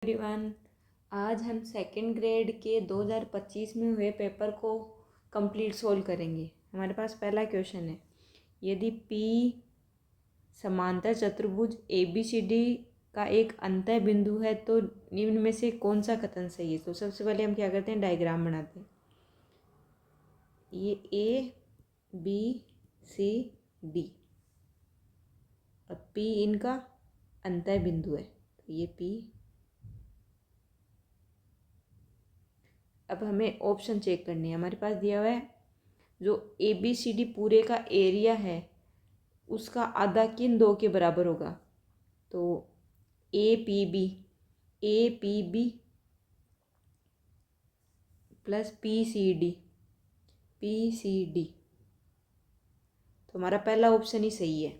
Everyone, आज हम second grade के 2025 में हुए पेपर को कंप्लीट सोल्व करेंगे। हमारे पास पहला क्वेश्चन है, यदि P समांतर चतुर्भुज ABCD का एक अंतः बिंदु है तो निम्न में से कौन सा कथन सही है। तो सबसे पहले हम क्या करते हैं, डायग्राम बनाते हैं। ये ABCD और P इनका अंतः बिंदु है, तो ये P। अब हमें ऑप्शन चेक करनी है। हमारे पास दिया हुआ है जो ABCD पूरे का एरिया है उसका आधा किन दो के बराबर होगा। तो APB प्लस PCD तो हमारा पहला ऑप्शन ही सही है।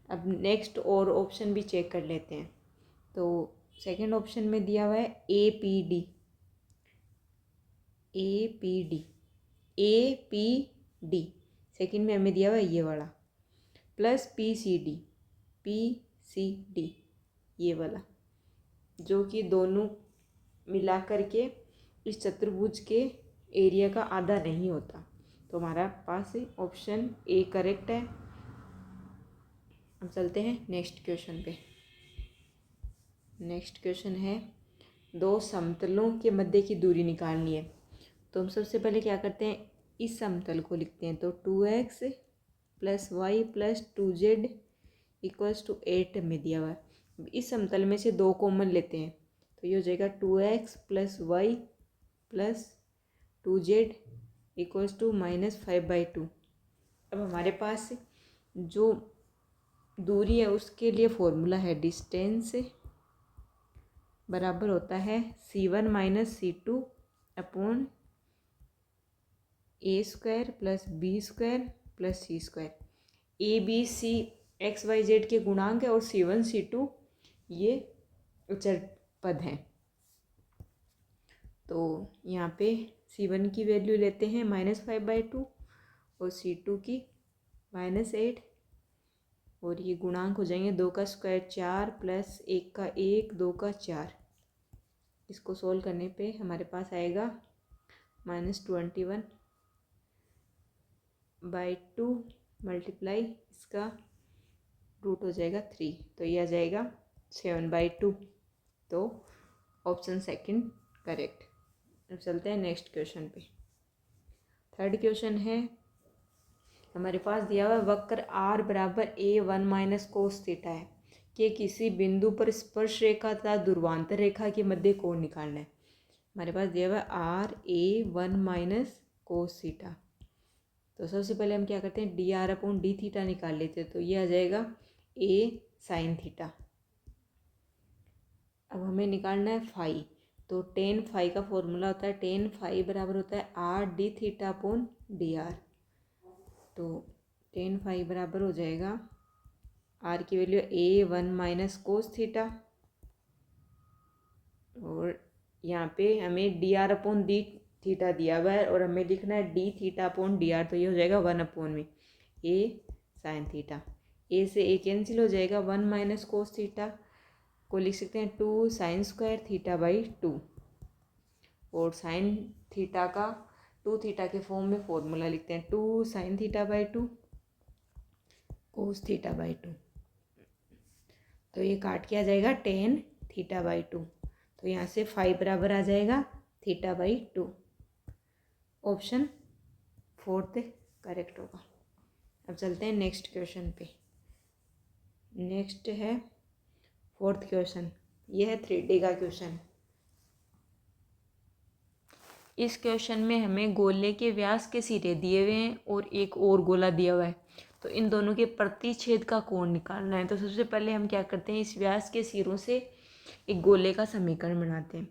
अब नेक्स्ट और ऑप्शन भी चेक कर लेते हैं। तो सेकंड ऑप्शन में दिया हुआ है APD सेकंड में हमें दिया हुआ है ये वाला, प्लस PCD ये वाला, जो कि दोनों मिला करके इस चतुर्भुज के एरिया का आधा नहीं होता। तो हमारा पास ऑप्शन ए करेक्ट है। अब चलते हैं नेक्स्ट क्वेश्चन पे। नेक्स्ट क्वेश्चन है, दो समतलों के मध्य की दूरी निकालनी है। तो हम सबसे पहले क्या करते हैं, इस समतल को लिखते हैं। तो 2x + y + 2z = 8 में दिया हुआ है। इस समतल में से दो कॉमन लेते हैं, तो ये हो जाएगा 2x + y + 2z = -5/2। अब हमारे पास जो दूरी है उसके लिए फॉर्मूला है, डिस्टेंस बराबर होता है C1 - C2 upon A² + B² + C²। ABC XYZ के गुणांक है और C1 C2 ये अचर पद हैं। तो यहाँ पे C1 की वैल्यू लेते हैं -5/2 और C2 की -8, और ये गुणांक हो जाएंगे 2 का स्क्वायर 4 + 1 का 1 2 का 4। इसको सोल्व करने पे हमारे पास आएगा -21/2 मल्टीप्लाई इसका रूट हो जाएगा 3, तो ये आ जाएगा 7/2। तो ऑप्शन सेकंड करेक्ट। अब चलते हैं नेक्स्ट क्वेश्चन पे। थर्ड क्वेश्चन है, हमारे पास दिया हुआ वक्र R = A1 - cos θ है कि किसी बिंदु पर स्पर्श रेखा तथा ध्रुवांतर रेखा के मध्य कोण निकालना है। हमारे पास दिया हुआ R A1 - cos θ। तो सबसे पहले हम क्या करते हैं, dr/dθ निकाल लेते हैं। तो ये आ जाएगा A sin θ। अब हमें निकालना है फाई। तो tan फाई का फॉर्मूला होता है, tan फाई बराबर होता है R dθ/dr। तो tan फाई बराबर हो जाएगा, R की वैल्यू A1 - cos θ, और यहाँ पे हमें dr/dθ दिया हुआ है और हमें लिखना है dθ/dr। तो ये हो जाएगा 1/में A sin θ। A से A कैंसिल हो जाएगा, 1 - cos θ को लिख सकते हैं 2 sin² θ/2, और sin थीटा का 2 थीटा के फॉर्म में फॉर्मूला लिखते हैं 2 sin θ/2 cos θ/2। तो ये काट के आ जाएगा tan θ/2। तो यहाँ से 5 बराबर आ जाएगा θ/2। ऑप्शन फोर्थ करेक्ट होगा। अब चलते हैं नेक्स्ट क्वेश्चन पे। नेक्स्ट है फोर्थ क्वेश्चन, यह है 3D का क्वेश्चन। इस क्वेश्चन में हमें गोले के व्यास के सिरे दिए हुए हैं और एक और गोला दिया हुआ है। तो इन दोनों के प्रतिच्छेद का कोण निकालना है। तो सबसे पहले हम क्या करते हैं, इस व्यास के सिरों से एक गोले का समीकरण बनाते हैं।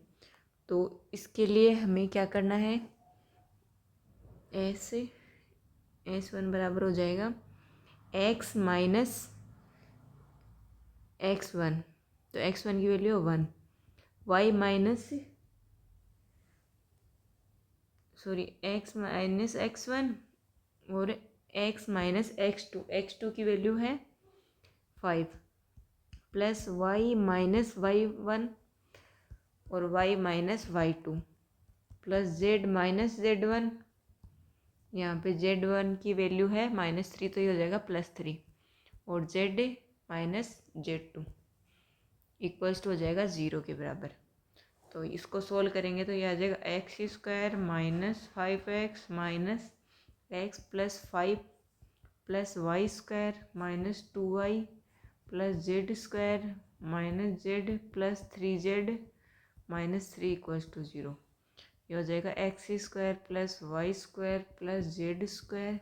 तो इसके लिए हमें क्या करना है, S1 बराबर हो जाएगा x - x1। तो x1 की वैल्यू 1, y x - x1 और x - x2 की वैल्यू है 5, प्लस वाई माइनस y1 और y minus y2 plus z minus z1, यहाँ पे z1 की वैल्यू है -3 तो ये हो जाएगा +3 और z minus z2 equals to हो जाएगा 0 के बराबर। तो इसको सोल्व करेंगे तो ये आ जाएगा x² minus 5x minus x plus 5 plus y² minus 2y plus z² minus z plus 3z minus 3 equals to 0। ये हो जाएगा x² plus y² plus z²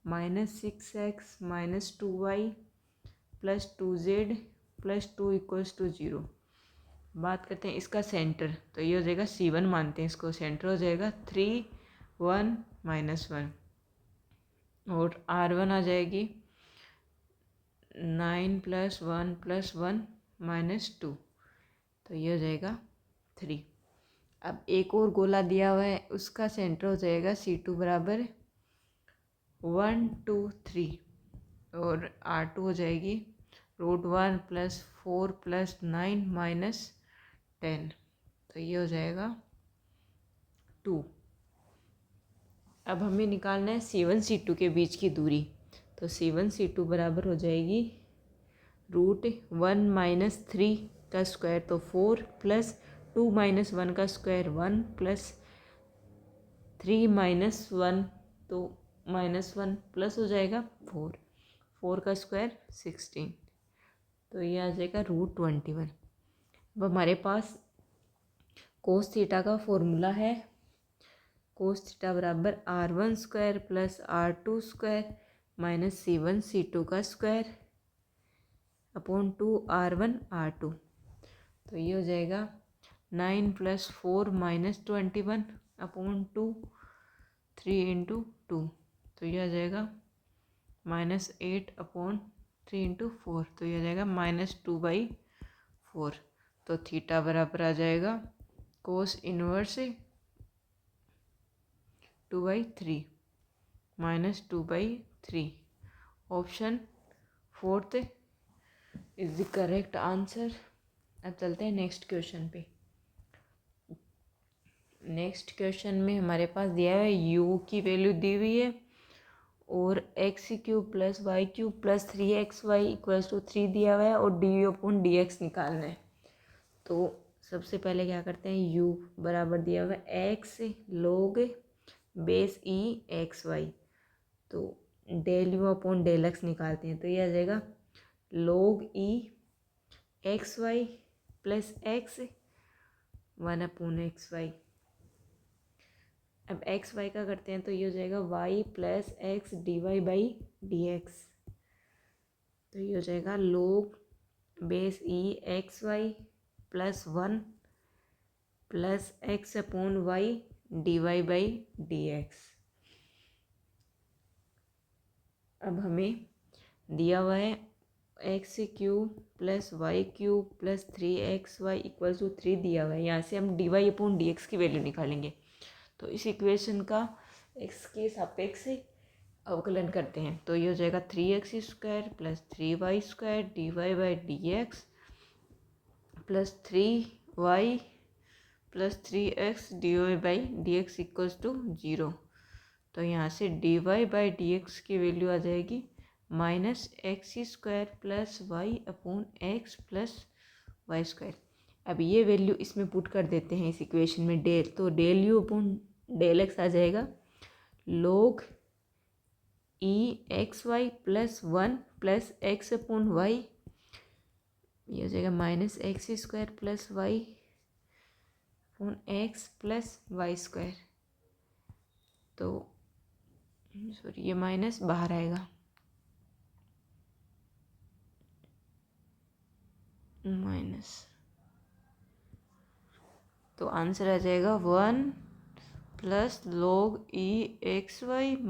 minus 6x minus 2y plus 2z plus 2 equals to 0। बात करते हैं इसका centre, तो ये हो जाएगा C1 मानते हैं इसको, सेंटर हो जाएगा 3 1 -1 और R1 आ जाएगी 9 + 1 + 1 -2 तो ये हो जाएगा 3। अब एक और गोला दिया हुआ है, उसका सेंटर हो जाएगा C2 बराबर 1 2 3 और R2 हो जाएगी √1 + 4 + 9 -10 तो ये हो जाएगा 2। अब हमें निकालना है C1 C2 के बीच की दूरी, तो C1 C2 बराबर हो जाएगी √1 - 3 का स्क्वायर तो 4 प्लस 2 - 1 का स्क्वायर 1 प्लस 3 - 1 तो -1 प्लस हो जाएगा 4, 4 का स्क्वायर 16 तो ये आ जाएगा √21। अब हमारे पास कोस थीटा का फॉर्मूला है, कोस थीटा बराबर R1² plus R2² minus C1 C2 का स्क्वायर अपॉन 2 R1 R2 तो ये हो जाएगा 9 + 4 - 21 अपॉन 2 3 × 2 तो ये आ जाएगा -8 अपॉन 3 × 4 तो ये आ जाएगा -2/4 तो थीटा बराबर आ जाएगा cos inverse 2/3 -2/3 option 4 is the correct answer. अब चलते हैं नेक्स्ट क्वेश्चन पे। नेक्स्ट क्वेश्चन में हमारे पास दिया है u की वैल्यू दी हुई है और x³ + y³ + 3xy = 3 दिया हुआ है और du/dx निकालना है। तो सबसे पहले क्या करते हैं, u बराबर दिया हुआ है x log base e xy तो del u/del x निकालते हैं तो ये आ जाएगा log e xy plus x 1/xy। अब एक्स वाई का करते हैं तो ये हो जाएगा y + x dy/dx तो ये हो जाएगा log base e xy + 1 + x/y dy/dx। अब हमें दिया हुआ है x³ + y³ + 3xy = 3 दिया हुआ है। यहाँ से हम dy/dx की वैल्यू निकालेंगे। तो इस इक्वेशन का x के सापेक्ष अवकलन करते हैं तो ये हो जाएगा 3x² + 3y² dy/dx plus 3y plus 3x dy/dx = 0। तो यहाँ से dy/dx की वैल्यू आ जाएगी -x² + y/x + y²। अब ये वैल्यू इसमें पुट कर देते हैं इस इक्वेशन में डेल, तो del u/del x आ जाएगा log e xy + 1 + x/y ये हो जाएगा -x² + y/x + y²। तो सॉरी ये माइनस बाहर आएगा माइनस, तो आंसर आ जाएगा 1 + log e xy -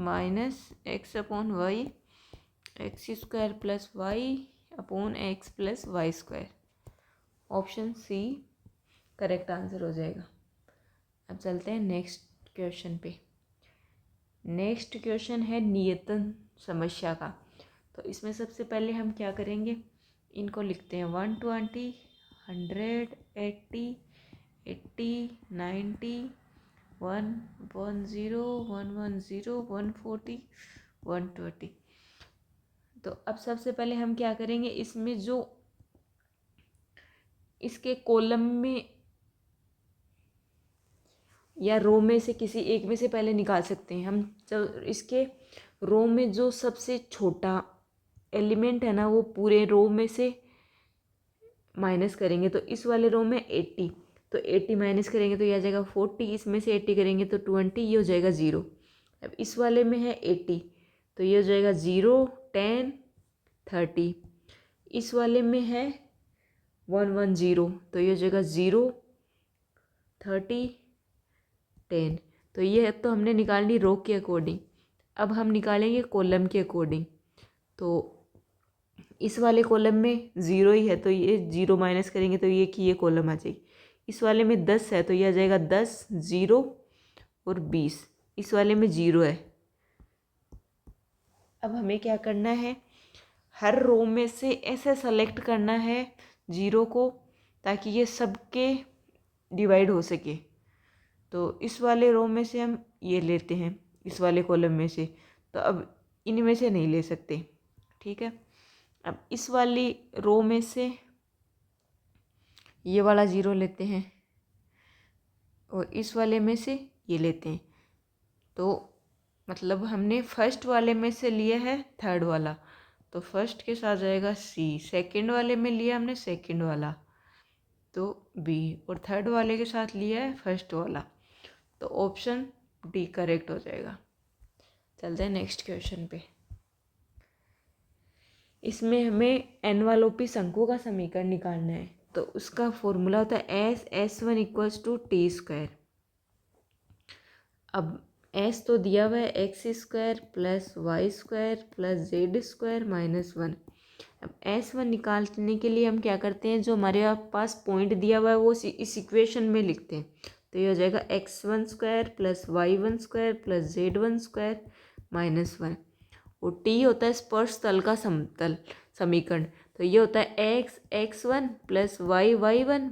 x/y x² + y/x + y²। Option C correct answer हो जाएगा। अब चलते हैं नेक्स्ट क्वेश्चन पे। नेक्स्ट क्वेश्चन है नियतन समस्या का। तो इसमें सबसे पहले हम क्या करेंगे, इनको लिखते हैं 120, 100, 80, 90, 110, 110, 140, 120। तो अब सबसे पहले हम क्या करेंगे, इसमें जो इसके कॉलम में या रो में से किसी एक में से पहले निकाल सकते हैं हम। जब इसके रो में जो सबसे छोटा एलिमेंट है ना, वो पूरे रो में से माइनस करेंगे। तो इस वाले रो में 80, तो 80 माइनस करेंगे तो ये आ जाएगा 40, इसमें से 80 करेंगे तो 20, ये हो जाएगा 0। अब इस वाले में है 80, तो ये हो जाएगा 0, 10, 30। इस वाले में है 110, तो ये हो जाएगा 0, 30, 10। तो ये तो हमने निकालनी रो के अकॉर्डिंग। अब हम निकालेंगे कॉलम के अकॉर्डिंग। तो इस वाले कॉलम में 0 ही है, तो ये 0 माइनस करेंगे तो ये कि ये कॉलम आ जाएगी। इस वाले में 10 है, तो ये आ जाएगा 10, 0 और 20। इस वाले में 0 है। अब हमें क्या करना है, हर रो में से ऐसे सेलेक्ट करना है 0 को, ताकि ये सबके डिवाइड हो सके। तो इस वाले रो में से हम ये लेते हैं, इस वाले कॉलम में से। तो अब इनमें से नहीं ले सकते, ठीक है। अब इस वाली रो में से ये वाला 0 लेते हैं और इस वाले में से ये लेते हैं। तो मतलब हमने फर्स्ट वाले में से लिया है थर्ड वाला, तो फर्स्ट के साथ जाएगा सी। सेकंड वाले में लिया हमने सेकंड वाला, तो बी। और थर्ड वाले के साथ लिया है फर्स्ट वाला, तो ऑप्शन डी करेक्ट हो जाएगा। चलते हैं नेक्स्ट क्वेश्चन पे। इसमें हमें एनवालोपी शंकु का समीकरण निकालना है। तो उसका फॉर्मूला होता है S1 equals to T square. अब S तो दिया हुआ है X square plus Y square plus Z square minus 1। अब S1 निकालने के लिए हम क्या करते हैं, जो हमारे पास पॉइंट दिया हुआ है वो इस इक्वेशन में लिखते हैं। तो ये हो जाएगा x1 square plus y1 square plus z1 square minus 1। और टी होता है स्पर्श तल का समतल समीकरण। तो ये होता है x1 plus y1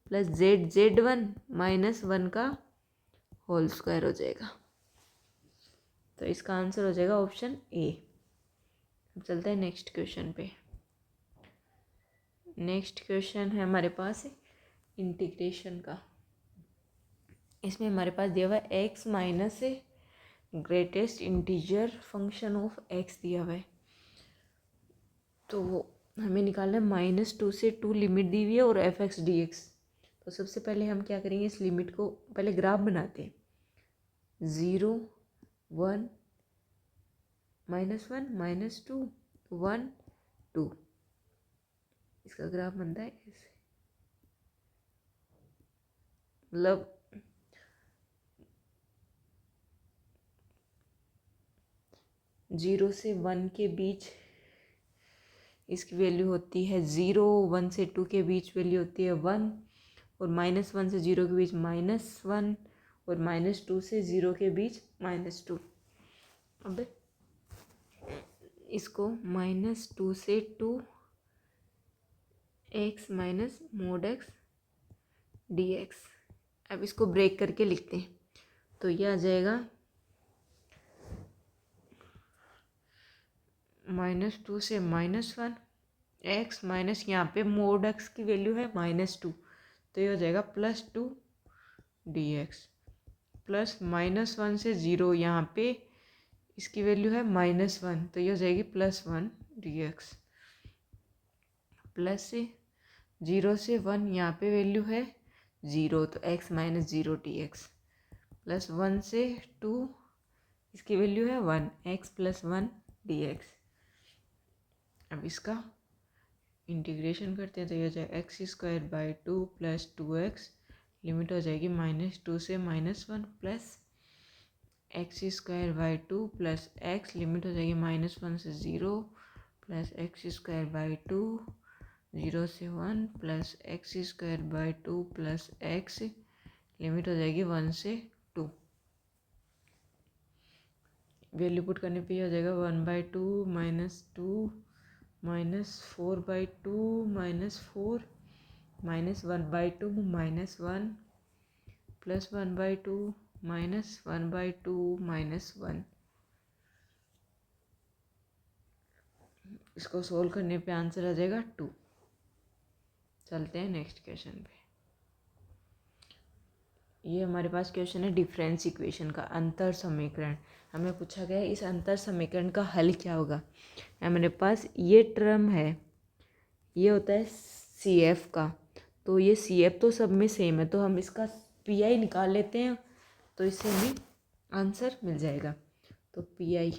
plus z1 minus 1 का होल स्क्वायर हो जाएगा। तो इसका आंसर हो जाएगा ऑप्शन ए। अब चलते हैं नेक्स्ट क्वेश्चन पे। नेक्स्ट क्वेश्चन है हमारे पास इंटीग्रेशन का। इसमें हमारे पास दिया हुआ है x minus greatest integer function of x दिया हुआ है। तो हमें निकालना है -2 से 2 लिमिट दी हुई है और f(x) dx। तो सबसे पहले हम क्या करेंगे, इस लिमिट को पहले ग्राफ बनाते हैं। 0, 1, -1, -2, 1, 2। इसका ग्राफ बनता है ऐसे, मतलब 0 से 1 के बीच इसकी वैल्यू होती है 0, 1 से 2 के बीच वैल्यू होती है 1, और -1 से 0 के बीच -1, और -2 से 0 के बीच -2। अब इसको -2 से 2 x minus mod x dx। अब इसको ब्रेक करके लिखते हैं। तो यह आ जाएगा -2 से -1 x माइनस, यहाँ पे mod x की वैल्यू है -2, तो ये हो जाएगा +2 dx प्लस -1 से 0, यहाँ पे इसकी वैल्यू है -1, तो ये हो जाएगी +1 dx प्लस 0 से 1, यहाँ पे वैल्यू है 0, तो x माइनस 0 dx प्लस 1 से 2, इसकी वैल्यू है 1, x प्लस 1 dx। अब इसका इंटीग्रेशन करते हैं तो ये हो जाएगा x² 2 प्लस 2x, लिमिट हो जाएगी -2 से -1 plus x² 2 plus x, limit हो जाएगी -1 से 0 प्लस x² 2, 0 से 1 plus x² 2 plus x, limit हो जाएगी 1 से 2। वैल्यू पुट करने पे हो जाएगा 1/2 -2 -4/2 -4 -1/2 -1 +1/2 -1/2 -1। इसको सोल्व करने पे आंसर आ जाएगा 2। चलते हैं नेक्स्ट क्वेश्चन पे। ये हमारे पास क्वेश्चन है डिफरेंस इक्वेशन का, अंतर समीकरण। हमें पूछा गया है इस अंतर समीकरण का हल क्या होगा। हमारे पास ये टर्म है, ये होता है CF का, तो ये CF तो सब में सेम है, तो हम इसका PI निकाल लेते हैं, तो इससे हमें आंसर मिल जाएगा। तो PI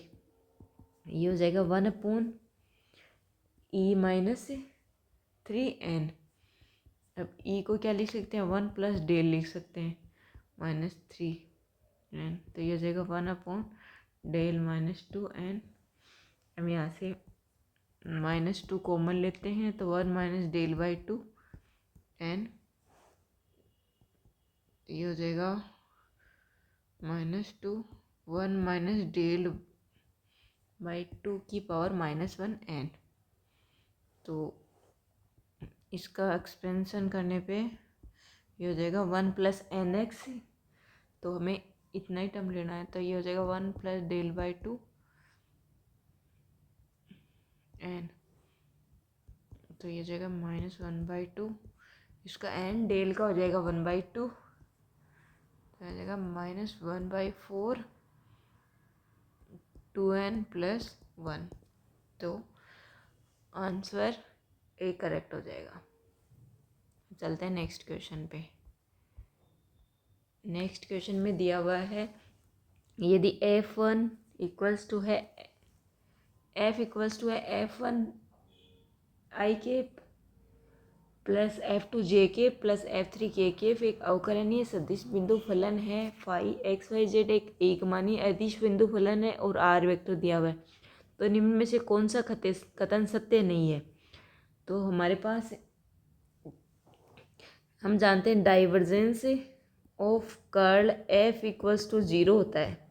ये हो जाएगा 1/E-3n। अब E को क्या लिख सकते हैं, 1 + डेल लिख सकते हैं -3n, तो ये हो जाएगा 1/डेल -2n। हम यहाँ से -2 कॉमन लेते हैं, तो 1 - डेल/2n, ये हो जाएगा -2 1 - डेल/2 की पावर -1n। तो इसका एक्सपेंशन करने पे ये हो जाएगा 1 + nx, तो हमें इतना ही टर्म लेना है, तो ये हो जाएगा 1 + डेल/2 n, तो ये हो जाएगा -1/2, इसका n डेल का हो जाएगा 1/2, तो आ जाएगा -1/4 2n + 1, तो आंसर A करेक्ट हो जाएगा। चलते हैं नेक्स्ट क्वेश्चन पे। नेक्स्ट क्वेश्चन में दिया हुआ है यदि F1 इक्वल्स टू है F1 I के प्लस F2 J के प्लस F3 K के एक अवकलनीय सदिश बिंदु फलन है फाई XYZ एक एकमानी अदिश बिंदु फलन है और R वेक्टर दिया हुआ है, तो निम्न में से कौन सा कथन सत्य नहीं है। तो हमारे पास हम जानते हैं divergence of curl F equals to 0 होता है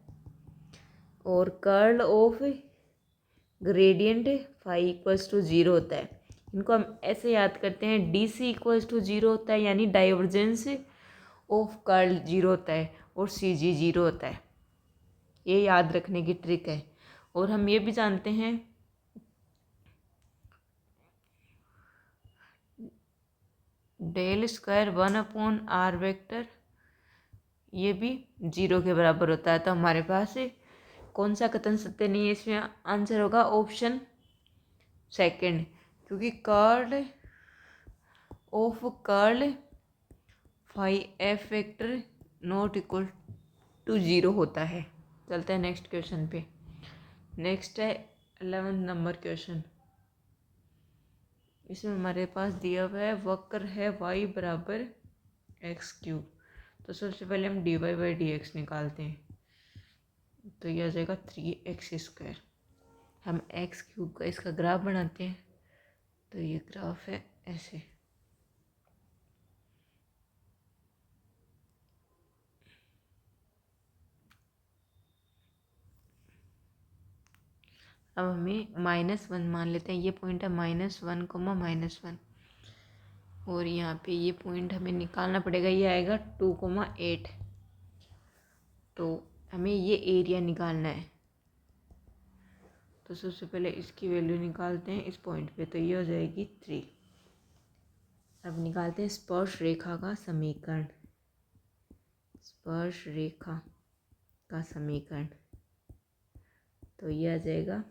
और curl of gradient phi equals to 0 होता है। इनको हम ऐसे याद करते हैं, DC इक्वल्स टू 0 होता है, यानी डाइवर्जेंस ऑफ कर्ल 0 होता है और CG 0 होता है। ये याद रखने की ट्रिक है। और हम ये भी जानते हैं डेल स्क्वायर 1/r वेक्टर ये भी 0 के बराबर होता है। तो हमारे पास कौन सा कथन सत्य नहीं है, इसमें आंसर होगा ऑप्शन सेकंड, क्योंकि curl of curl phi F vector not equal to 0 होता है। चलते हैं नेक्स्ट क्वेश्चन पे। नेक्स्ट है 11 नंबर क्वेश्चन। इसमें हमारे पास दिया हुआ है वक्र है y = x³। तो सबसे पहले हम dy/dx निकालते हैं, तो यह आ जाएगा 3x²। हम x³ का इसका ग्राफ बनाते हैं, तो ये ग्राफ है ऐसे। अब हमें -1 मान लेते हैं, ये पॉइंट है -1, -1, और यहाँ पे ये पॉइंट हमें निकालना पड़ेगा, ये आएगा 2,8। तो हमें ये एरिया निकालना है, तो सबसे पहले इसकी वैल्यू निकालते हैं इस पॉइंट पे, तो ये हो जाएगी 3। अब निकालते हैं स्पर्श रेखा का समीकरण। स्पर्श रेखा का समीकरण, तो ये आ जाएगा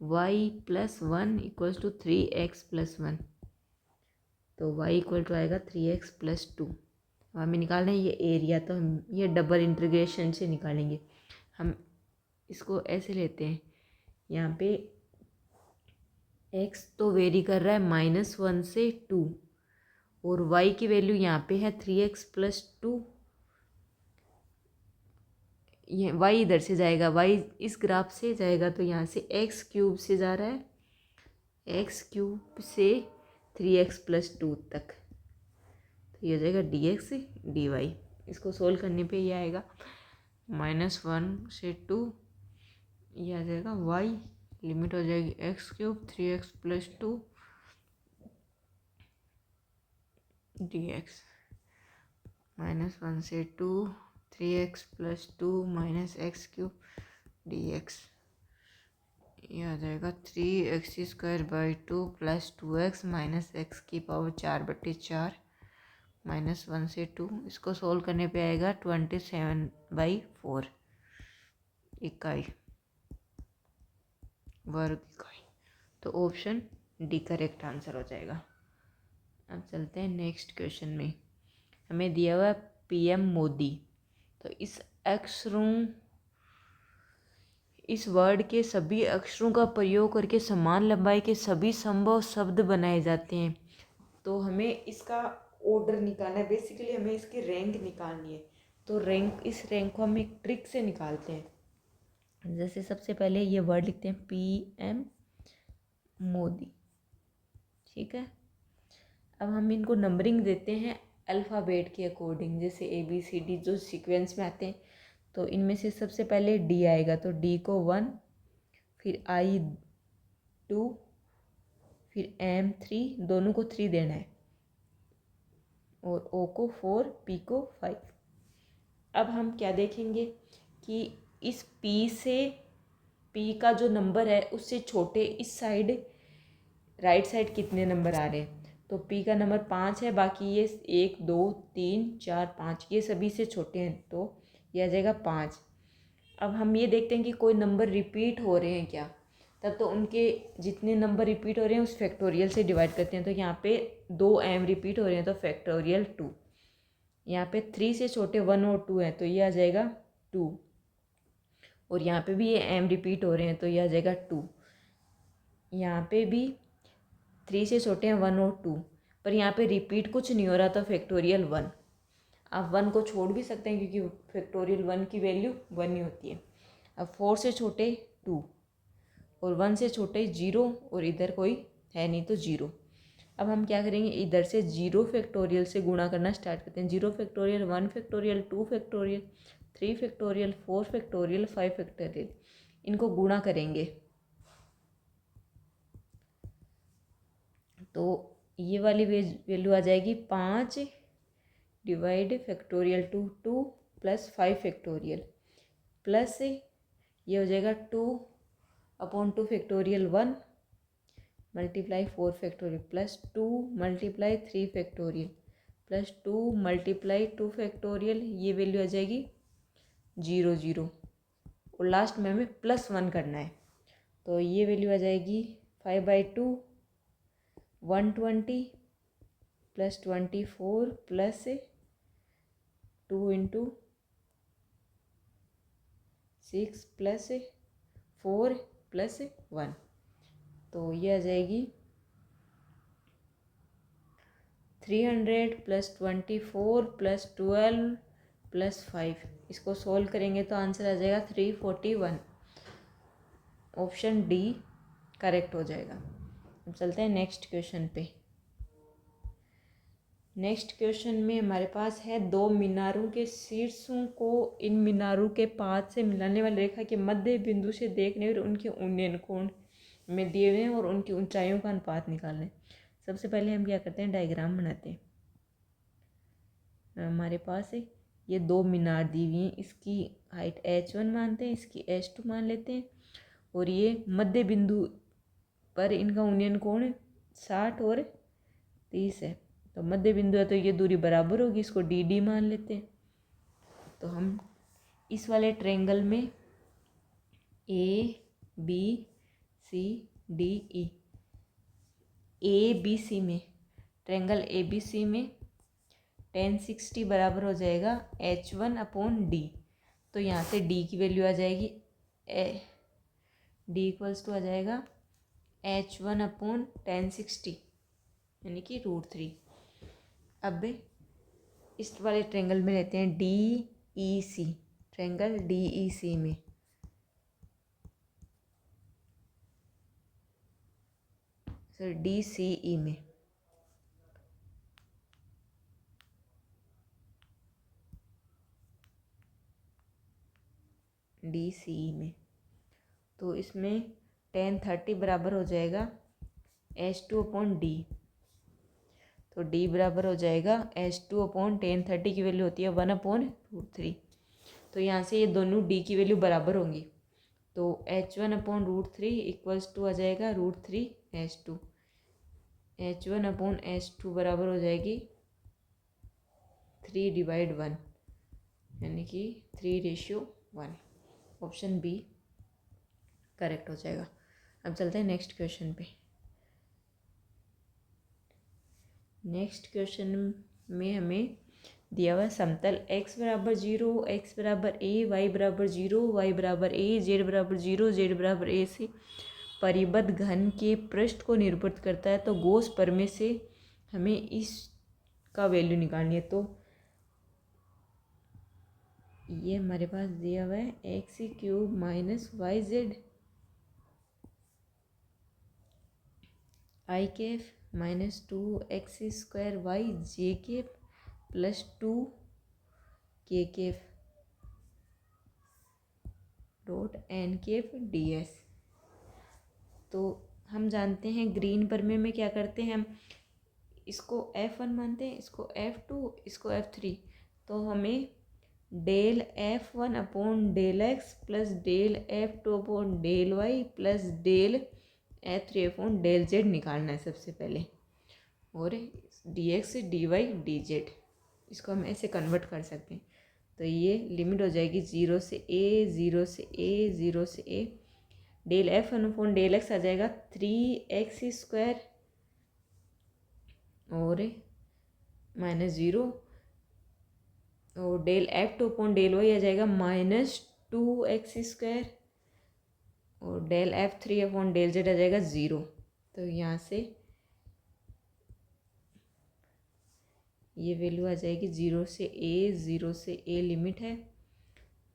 y + 1 = 3x + 1, तो y = आएगा 3x + 2। अब हमें निकालना है ये एरिया, तो हम ये डबल इंटीग्रेशन से निकालेंगे। हम इसको ऐसे लेते हैं, यहाँ पे x तो वेरी कर रहा है -1 से 2, और y की वैल्यू यहाँ पे है 3x + 2। ये y इधर से जाएगा, y इस ग्राफ से जाएगा, तो यहाँ से x³ से जा रहा है, x³ से 3x + 2 तक, तो ये हो जाएगा dx dy। इसको सोल्व करने पे ये आएगा -1 से 2, ये आ जाएगा y लिमिट हो जाएगी x³ 3x + 2 dx -1 से 2 3x + 2 - x³ dx। ये आ जाएगा 3x² / 2 + 2x - x⁴ -1 से 2। इसको सोल्व करने पे आएगा 27/4 इकाई, वर्ग इकाई। तो ऑप्शन डी करेक्ट आंसर हो जाएगा। अब चलते हैं नेक्स्ट क्वेश्चन में। हमें दिया हुआ PM मोदी। तो इस वर्ड के सभी अक्षरों का प्रयोग करके समान लंबाई के सभी संभव शब्द बनाए जाते हैं। तो हमें इसका ऑर्डर निकालना है, बेसिकली हमें इसकी रैंक निकालनी है। तो इस रैंक को हम एक ट्रिक से निकालते हैं। जैसे सबसे पहले ये वर्ड लिखते हैं PM मोदी, ठीक है। अब हम इनको नंबरिंग देते हैं अल्फ़ाबेट के अकॉर्डिंग, जैसे ABCD जो सीक्वेंस में आते हैं। तो इनमें से सबसे पहले D आएगा, तो D को 1, फिर I 2, फिर M 3, दोनों को 3 देना है, और O को 4, P को 5। अब हम क्या देखेंगे कि इस P का जो नंबर है उससे छोटे इस साइड राइट साइड कितने नंबर आ रहे हैं। तो P का नंबर 5 है, बाकी ये 1 2 3 4 5 ये सभी से छोटे हैं, तो ये आ जाएगा 5। अब हम ये देखते हैं कि कोई नंबर रिपीट हो रहे हैं क्या। तब तो उनके जितने नंबर रिपीट हो रहे हैं उस फैक्टोरियल से डिवाइड करते हैं। तो यहाँ पे 2 M रिपीट हो रहे हैं, तो फैक्टोरियल 2। यहाँ पे 3 से छोटे 1 और 2 हैं, तो ये आ जाएगा 2। और यहाँ पे भी ये M रिपीट हो रहे हैं, तो ये आ जाएगा 2। यहाँ पे भी 3 से छोटे हैं 1 और 2, पर यहाँ पे रिपीट कुछ नहीं हो रहा, तो फैक्टोरियल 1। आप 1 को छोड़ भी सकते हैं क्योंकि फैक्टोरियल 1 की वैल्यू 1 ही होती है। अब 4 से छोटे 2 और 1 से छोटे 0, और इधर कोई है नहीं तो 0। अब हम क्या करेंगे, इधर से 0 फैक्टोरियल से गुणा करना स्टार्ट करते हैं। 0 factorial 1 factorial 2 factorial 3 factorial 4 factorial 5 factorial, इनको गुणा करेंगे। तो ये वाली वैल्यू आ जाएगी 5 डिवाइड फैक्टोरियल 2 2 + 5 फैक्टोरियल, प्लस ये हो जाएगा 2/2 factorial 1 × 4 factorial plus 2 × 3 factorial plus 2 × 2 factorial. ये वैल्यू आ जाएगी 0 0, और लास्ट में हमें +1 करना है। तो ये वैल्यू आ जाएगी 5/2 120 + 24 + 2 × 6 + 4 + 1। तो ये आ जाएगी 300 + 24 + 12 + 5। इसको सोल्व करेंगे तो आंसर आ जाएगा 341। ऑप्शन डी करेक्ट हो जाएगा। अब चलते हैं नेक्स्ट क्वेश्चन पे। नेक्स्ट क्वेश्चन में हमारे पास है 2 मीनारों के शीर्षों को इन मीनारों के पास से मिलाने वाली रेखा के मध्य बिंदु से देखने और उनके उन्नयन कोण में दिए हुए हैं और उनकी ऊंचाइयों का अनुपात निकालें। सबसे पहले हम क्या करते हैं, डायग्राम बनाते हैं। हमारे पास ये 2 मीनार दी हुई हैं, इसकी हाइट H1 मानते हैं, इसकी H2 मान लेते हैं, और ये मध्य बिंदु पर इनका उन्नयन कोण 60 और 30 है। तो मध्य बिंदु है तो ये दूरी बराबर होगी, इसको DD मान लेते हैं। तो हम इस वाले ट्रायंगल में ABC में ट्रायंगल ABC में tan 60 बराबर हो जाएगा H1/D। तो यहाँ से D की वैल्यू आ जाएगी D = आ जाएगा H1/tan 60 यानी कि √3। अब इस वाले ट्रायंगल में लेते हैं DEC, ट्रायंगल DEC में DCE में तो इसमें tan30 बराबर हो जाएगा H2/d। तो d बराबर हो जाएगा H2/tan30 की वैल्यू होती है 1/√3। तो यहाँ से ये दोनों d की वैल्यू बराबर होंगी। तो H1/√3 इक्वल्स टू आ जाएगा √3 H2। H1/H2 बराबर हो जाएगी 3/1, यानी कि 3:1। ऑप्शन बी करेक्ट हो जाएगा। अब चलते हैं नेक्स्ट क्वेश्चन पे। नेक्स्ट क्वेश्चन में हमें दिया हुआ समतल x बराबर 0, x बराबर a, y बराबर 0, y बराबर a, z बराबर 0, z बराबर a से परिबद्ध घन के पृष्ठ को निरूपित करता है। तो गॉस प्रमेय से हमें इसका वैल्यू निकालनी है। तो ये हमारे पास दिया हुआ है x³ minus yz i Kaif minus 2x² y j Kaif plus 2k Kaif dot n Kaif ds। तो हम जानते हैं ग्रीन प्रमेय में क्या करते हैं, हम इसको F1 मानते हैं, इसको F2, इसको F3। तो हमें del F1/del x plus del F2/del y plus del F3/del z निकालना है सबसे पहले। और dx dy dz इसको हम ऐसे कन्वर्ट कर सकते हैं। तो ये लिमिट हो जाएगी 0 से a, 0 से a, 0 से a। डेल F1/del x आ जाएगा 3x² और -0। और डेल F2/del y आ जाएगा -2x²। और डेल F3/del z आ जाएगा 0। तो यहाँ से ये वैल्यू आ जाएगी 0 से a, 0 से a लिमिट है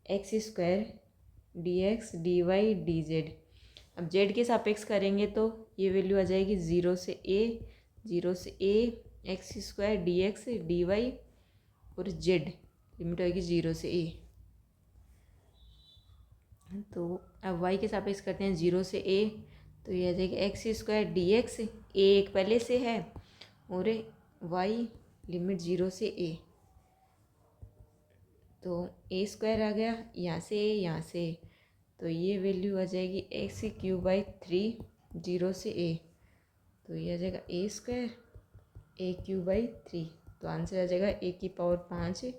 x² dx dy dz। अब z के सापेक्ष करेंगे तो ये वैल्यू आ जाएगी 0 से a, 0 से a x² dx dy और z लिमिट होगी 0 से a। तो अब y के सापेक्ष करते हैं 0 से a, तो ये आ जाएगा x² dx, a एक पहले से है और y लिमिट 0 से a। तो a² आ गया यहाँ से a, यहाँ से a। तो ये वैल्यू आ जाएगी x³ 0 से a। तो ये आ जाएगा a² a³ 3। तो आंसर आ जाएगा a⁵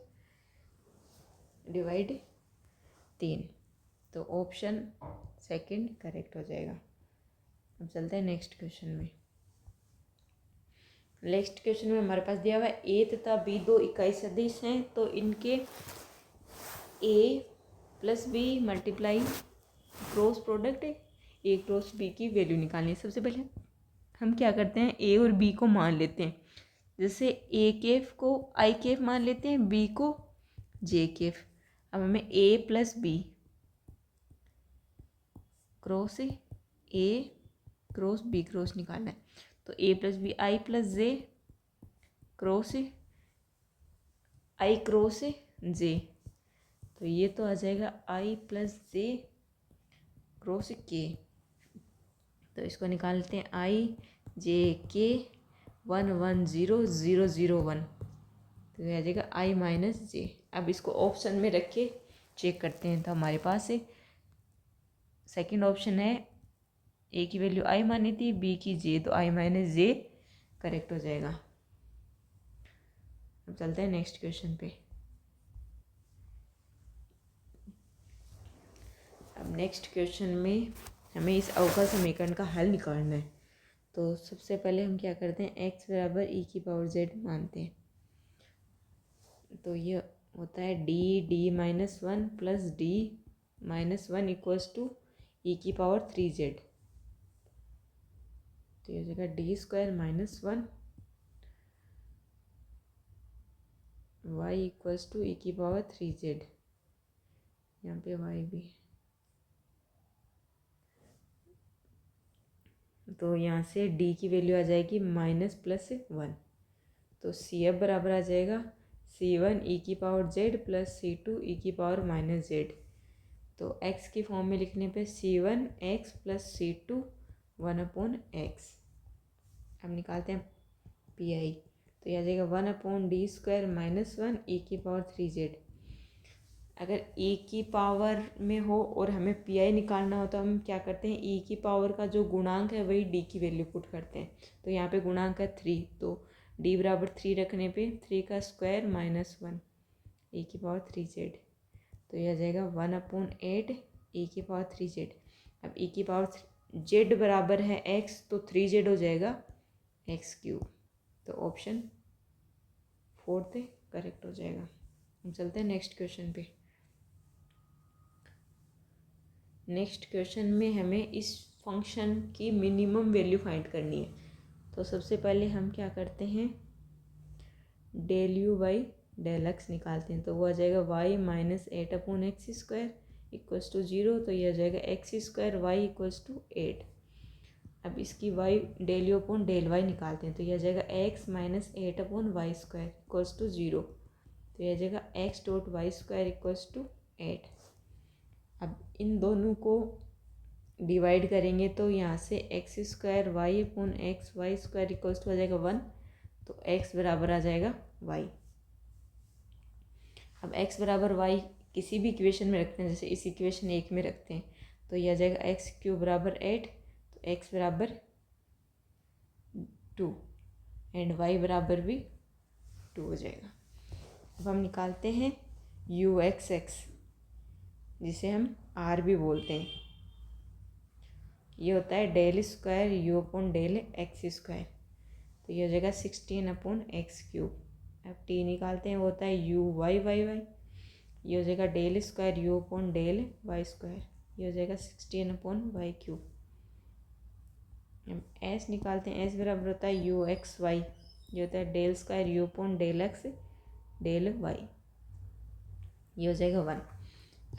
डिवाइड 3। तो ऑप्शन सेकंड करेक्ट हो जाएगा। अब चलते हैं नेक्स्ट क्वेश्चन में। नेक्स्ट क्वेश्चन में हमारे पास दिया हुआ है a तथा b दो इकाई सदिश हैं। तो इनके a plus b multiply cross product a cross b की वैल्यू निकालनी है। सबसे पहले हम क्या करते हैं, a और b को मान लेते हैं। जैसे a कैफ को i कैफ मान लेते हैं, b को j कैफ। अब हमें a plus b cross a cross b cross निकालना है। तो a plus B i plus J cross i cross J. तो ये तो आ जाएगा i प्लस जे क्रॉस के। तो इसको निकालते हैं i j k 1 1 0 0 0 1। तो ये आ जाएगा i माइनस जे। अब इसको ऑप्शन में रख के चेक करते हैं। तो हमारे पास सेकंड ऑप्शन है, a की वैल्यू i मानी थी, b की j, तो i माइनस जे करेक्ट हो जाएगा। अब चलते हैं नेक्स्ट क्वेश्चन पे। अब नेक्स्ट क्वेश्चन में हमें इस अवकल समीकरण का हल निकालना है। तो सबसे पहले हम क्या करते हैं, x बराबर e⁻z मानते हैं। तो ये होता है d(-1) plus d-1 equals to e⁻3z। तो ये हो जाएगा d² -1 y equals to e⁻3z। यहाँ पे y भी, तो यहाँ से d की वैल्यू आ जाएगी -+1। तो CF बराबर आ जाएगा C1 e⁻z plus C2 e⁻−z। तो x की फॉर्म में लिखने पे c1x प्लस c2 1/x। अब निकालते हैं पी तो यह आ जाएगा 1/d² - 1 e⁻³ अगर e की पावर में हो और हमें पी निकालना हो तो हम क्या करते हैं, e की पावर का जो गुणांक है वही d की वैल्यू पुट करते हैं। तो यहाँ पे गुणांक है 3, तो d बराबर 3 रखने पे 3 का स्क्वायर -1 e⁻³ तो यह आ जाएगा 1/8 e⁻³z। अब e⁻z बराबर है x तो 3z हो जाएगा x³। तो ऑप्शन 4 करेक्ट हो जाएगा। हम चलते हैं नेक्स्ट क्वेश्चन पे। नेक्स्ट क्वेश्चन में हमें इस फंक्शन की मिनिमम वैल्यू फाइंड करनी है। तो सबसे पहले हम क्या करते हैं, del u by del X निकालते हैं। तो वो आ जाएगा y - 8/x² = 0। तो ये आ जाएगा x² y = 8। अब इसकी y del u upon del y निकालते हैं। तो यह आ जाएगा x - 8/y² = 0। तो यह आ जाएगा x.y² = 8। अब इन दोनों को डिवाइड करेंगे तो यहाँ से x² y/x² हो जाएगा 1। तो x बराबर आ जाएगा y। अब x बराबर y किसी भी इक्वेशन में रखते हैं, जैसे इस इक्वेशन 1 में रखते हैं। तो यह आ जाएगा x³ बराबर 8, तो x बराबर 2 एंड y बराबर भी 2 हो जाएगा। अब हम निकालते हैं u(x)(x), जिसे हम r भी बोलते हैं। ये होता है del square u upon del x²। तो ये हो जाएगा 16/x³। अब t निकालते हैं, वो होता है u(y)(y)। ये हो जाएगा del square u upon del y²। ये हो जाएगा 16/y³। हम s निकालते हैं, s बराबर होता है u(x)(y). ये होता है del square u upon del x del y। ये हो जाएगा 1।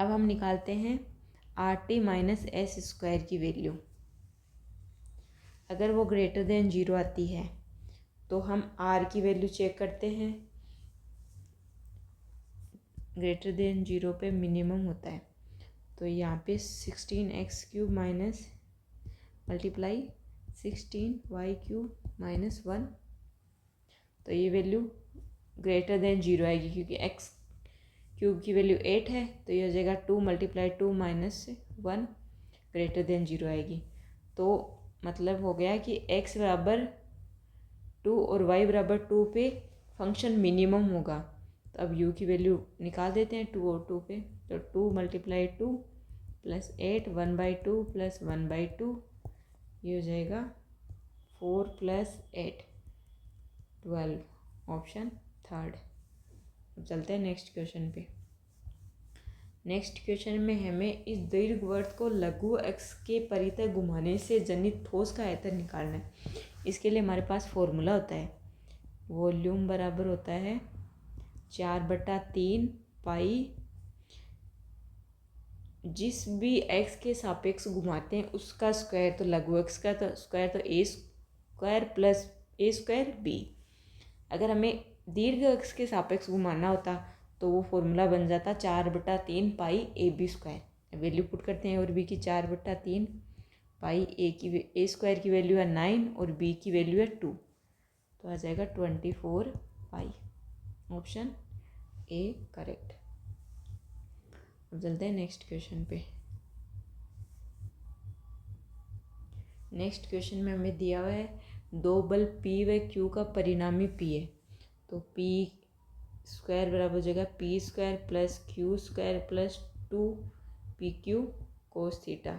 अब हम निकालते हैं RT - s² की वैल्यू। अगर वो ग्रेटर देन 0 आती है तो हम r की वैल्यू चेक करते हैं। ग्रेटर देन 0 पे मिनिमम होता है। तो यहाँ पे 16x³ माइनस मल्टीप्लाई 16y³ - 1। तो ये वैल्यू ग्रेटर देन 0 आएगी, क्योंकि x³ की वैल्यू 8 है। तो ये हो जाएगा 2 × 2 - 1 ग्रेटर देन 0 आएगी। तो मतलब हो गया कि x बराबर 2 और y बराबर 2 पे फंक्शन मिनिमम होगा। तो अब u की वैल्यू निकाल देते हैं 2 और 2 पे। तो 2 × 2 + 8 1/2 + 1/2 ये हो जाएगा 4 + 8 12। ऑप्शन 3। अब चलते हैं नेक्स्ट क्वेश्चन पे। नेक्स्ट क्वेश्चन में हमें इस दीर्घवृत्त को लघु अक्ष के परितः घुमाने से जनित ठोस का आयतन निकालना है। इसके लिए हमारे पास फॉर्मूला होता है, वॉल्यूम बराबर होता है 4/3 पाई, जिस भी x के सापेक्ष घुमाते हैं उसका स्क्वायर, तो लघु अक्ष का तो स्क्वायर तो a² + a²b। अगर हमें दीर्घ अक्ष के सापेक्ष घुमाना होता तो वो फॉर्मूला बन जाता 4/3 पाई ab²। वैल्यू पुट करते हैं, और b की 4/3 पाई a² की वैल्यू है 9 और b की वैल्यू है 2। तो आ जाएगा 24 पाई। Option A correct. अब चलते हैं नेक्स्ट क्वेश्चन पे। नेक्स्ट क्वेश्चन में हमें दिया हुआ है 2 बल P व Q का परिणामी P है। तो P² बराबर हो जाएगा P² + Q² + 2PQ cos theta.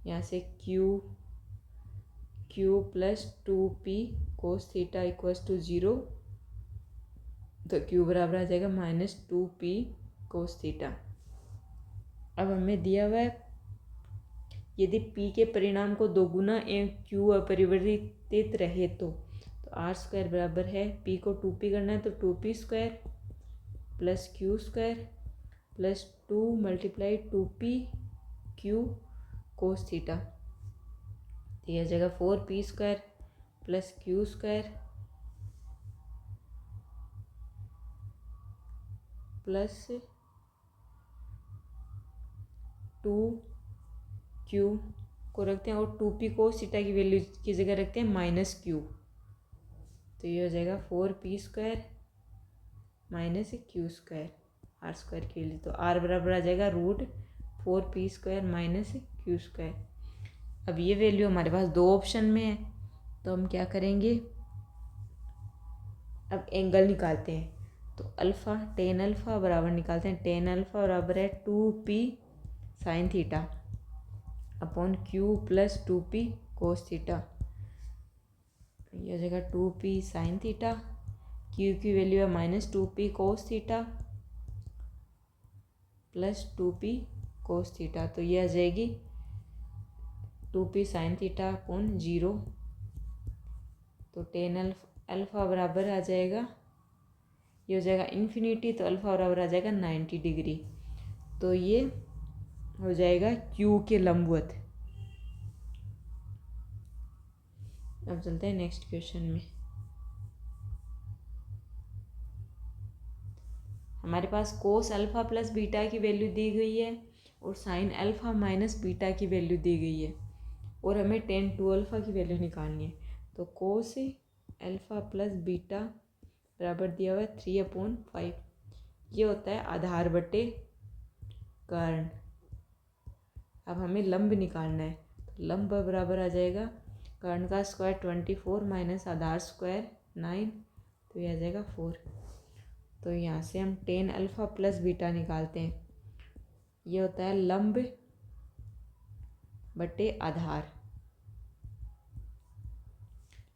यहाँ से Q + 2P cos थीटा = 0। तो Q बराबर आ जाएगा -2P cos थीटा। अब हमें दिया हुआ है यदि P के परिणाम को दोगुना एवं Q अपरिवर्तित रहे तो R² बराबर है, P को 2P करना है तो 2P² + Q² + 2 × 2PQ cos theta. तो यह जगह 4P² + Q² प्लस 2q को रखते हैं और 2p कोस थीटा की वैल्यू की जगह रखते हैं -q। तो ये हो जाएगा 4p² -q², r² की वैल्यू। तो r बराबर आ जाएगा √4p² -q²। अब ये वैल्यू हमारे पास दो ऑप्शन में है, तो हम क्या करेंगे, अब एंगल निकालते हैं। तो अल्फ़ा टेन अल्फ़ा बराबर निकालते हैं, टेन अल्फ़ा बराबर है 2p sine theta upon q plus 2p cos theta. ये हो जाएगा 2p साइन थीटा, q की वैल्यू है -2p cos theta plus 2p cos theta. तो ये आ जाएगी 2p साइन थीटा अपॉन 0। तो टेन अल्फ़ा बराबर आ जाएगा, ये हो जाएगा इन्फिनिटी, तो अल्फ़ा बराबर आ जाएगा 90 डिग्री। तो ये हो जाएगा Q के लंबवत। अब चलते हैं नेक्स्ट क्वेश्चन में। हमारे पास कोस अल्फ़ा प्लस बीटा की वैल्यू दी गई है और साइन अल्फ़ा माइनस बीटा की वैल्यू दी गई है और हमें टेन टू अल्फ़ा की वैल्यू निकालनी है। तो कोस अल्फ़ा प्लस बीटा बराबर दिया हुआ है 3/5। ये होता है आधार बटे कर्ण। अब हमें लंब निकालना है, तो लंब बराबर आ जाएगा कर्ण का स्क्वायर 24 माइनस आधार स्क्वायर 9, तो ये आ जाएगा 4। तो यहाँ से हम टेन अल्फ़ा प्लस बीटा निकालते हैं, ये होता है लंब बटे आधार।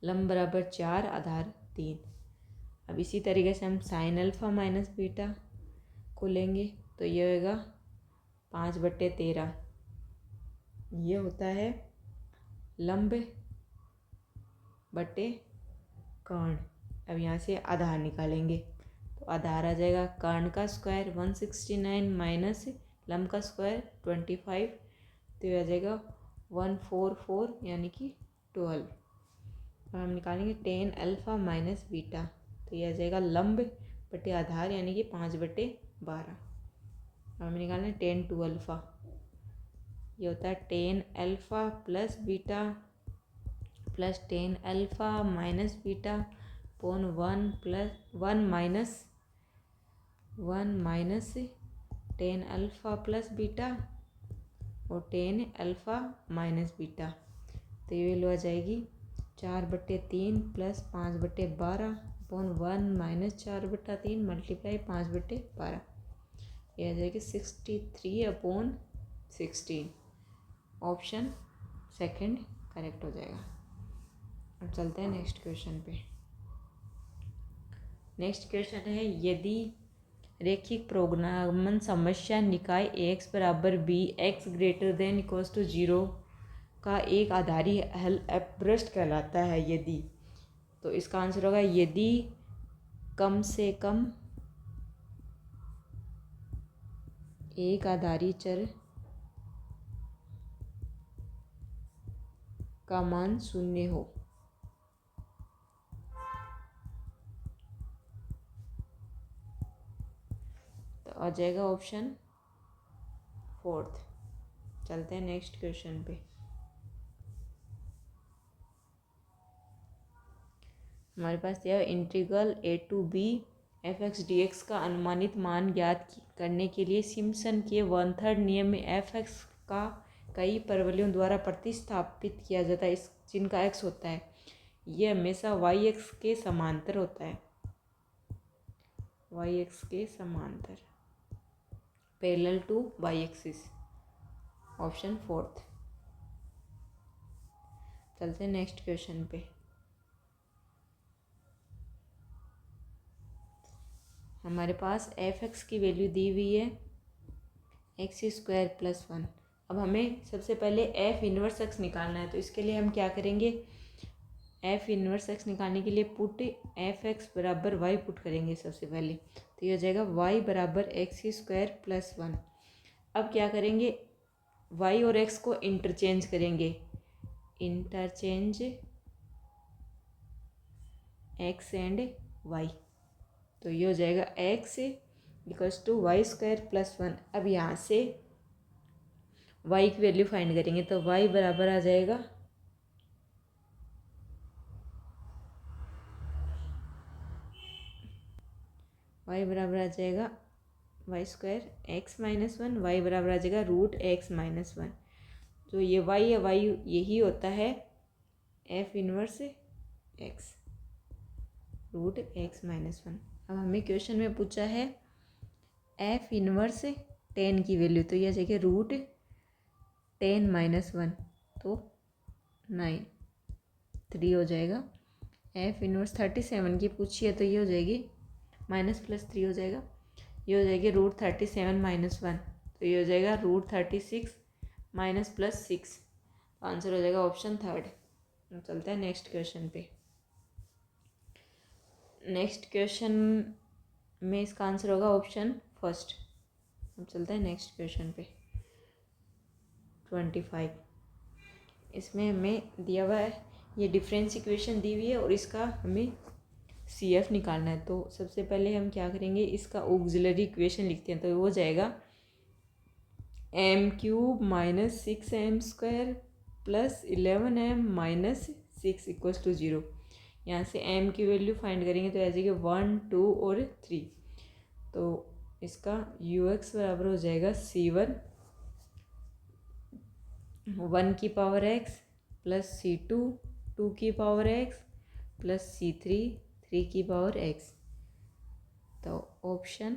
लंब बराबर 4, आधार 3। अब इसी तरीके से हम साइन अल्फ़ा माइनस बीटा को लेंगे, तो ये होगा 5/13। ये होता है लंब बटे कर्ण। अब यहाँ से आधार निकालेंगे, तो आधार आ जाएगा कर्ण का स्क्वायर 169 माइनस लंब का स्क्वायर 25, तो ये आ जाएगा 144 यानी कि 12। अब हम निकालेंगे टेन अल्फ़ा माइनस बीटा, तो ये आ जाएगा लंब बटे आधार यानी कि 5/12। अब हमें निकालना है टेन टू अल्फ़ा, ये होता है tan alpha plus beta plus tan alpha minus beta upon 1 minus tan alpha plus beta और टेन अल्फ़ा माइनस बीटा। तो ये वैल्यू आ जाएगी 4/3 प्लस 5/12 अपॉन 1 माइनस 4/3 मल्टीप्लाई 5/12। ये आ जाएगी 63/16। ऑप्शन सेकंड करेक्ट हो जाएगा। अब चलते हैं नेक्स्ट क्वेश्चन पे। नेक्स्ट क्वेश्चन है, यदि रैखिक प्रोग्रामन समस्या निकाय Ax बराबर b x greater than equals to 0 का एक आधारी हल अपभ्रष्ट कहलाता है। यदि, तो इसका आंसर होगा यदि कम से कम एक आधारी चर का मान 0 हो। तो आ जाएगा ऑप्शन 4। चलते हैं नेक्स्ट क्वेश्चन पे। हमारे पास यह integral a to b f(x) dx का अनुमानित मान ज्ञात करने के लिए सिम्पसन के 1/3 नियम में f(x) का कई परवलयों द्वारा प्रतिस्थापित किया जाता है, इस जिनका x होता है, ये हमेशा y(x) के समांतर होता है, y(x) के समांतर, parallel to y axis. Option 4। चलते हैं नेक्स्ट क्वेश्चन पे। हमारे पास f(x) की वैल्यू दी हुई है x² + 1। अब हमें सबसे पहले f इनवर्स x निकालना है, तो इसके लिए हम क्या करेंगे, f इनवर्स x निकालने के लिए पुट f(x) बराबर y पुट करेंगे सबसे पहले। तो ये हो जाएगा y बराबर x² + 1। अब क्या करेंगे, y और x को इंटरचेंज करेंगे, इंटरचेंज x एंड y। तो ये हो जाएगा x = y² + 1। अब यहाँ से वाई की वैल्यू फाइंड करेंगे। तो वाई बराबर आ जाएगा Y square X minus one, Y बराबर आ जाएगा रूट एक्स माइनस वन। तो ये वाई है, वाई यही होता है F inverse X root X minus one. अब हमें क्वेश्चन में पूछा है एफ इनवर्स टेन की वैल्यू, तो यह जगह रूट टेन माइनस वन, तो 3 हो जाएगा। एफ इनवर्स 37 की पूछी है तो ये हो जाएगी -+3 हो जाएगा। ये हो जाएगी रूट 37 माइनस वन, तो ये हो जाएगा रूट 36 -+6। आंसर हो जाएगा ऑप्शन थर्ड। चलते हैं नेक्स्ट क्वेश्चन पे। नेक्स्ट क्वेश्चन में इसका आंसर होगा ऑप्शन फर्स्ट। अब चलते हैं नेक्स्ट क्वेश्चन पे 25। इसमें हमें दिया हुआ है ये डिफरेंस इक्वेशन दी हुई है और इसका हमें सी एफ निकालना है। तो सबसे पहले हम क्या करेंगे, इसका ऑक्सिलरी इक्वेशन लिखते हैं। तो वो जाएगा m³ - 6m² + 11m - 6 = 0। यहाँ से m की वैल्यू फाइंड करेंगे तो ऐसे कि 1, 2 और 3। तो इसका ux बराबर हो जाएगा c1 1 की पावर x + c2 2 की पावर x + c3 3 की पावर x। तो ऑप्शन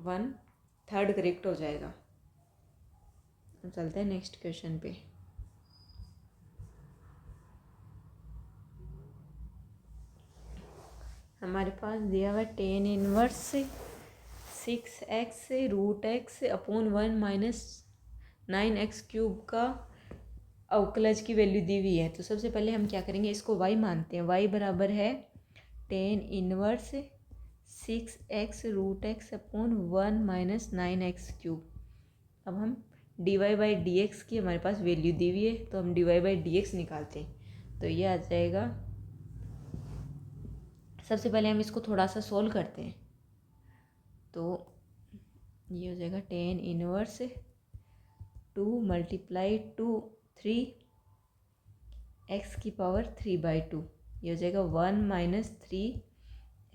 1 थर्ड करेक्ट हो जाएगा। अब चलते हैं नेक्स्ट क्वेश्चन पे। हमारे पास दिया हुआ 10 inverse 6x root x upon 1 - 9x³ का अवकलज की वैल्यू दी हुई है। तो सबसे पहले हम क्या करेंगे, इसको y मानते हैं। y बराबर है 10 inverse 6x root x upon 1 - 9x³। अब हम dy/dx की हमारे पास वैल्यू दी हुई है, तो हम dy/dx निकालते हैं। तो ये आ जाएगा, सबसे पहले हम इसको थोड़ा सा सोल्व करते हैं। तो ये हो जाएगा 10 इनवर्स 2 × 2 3 x की पावर 3/2। ये हो जाएगा 1 - 3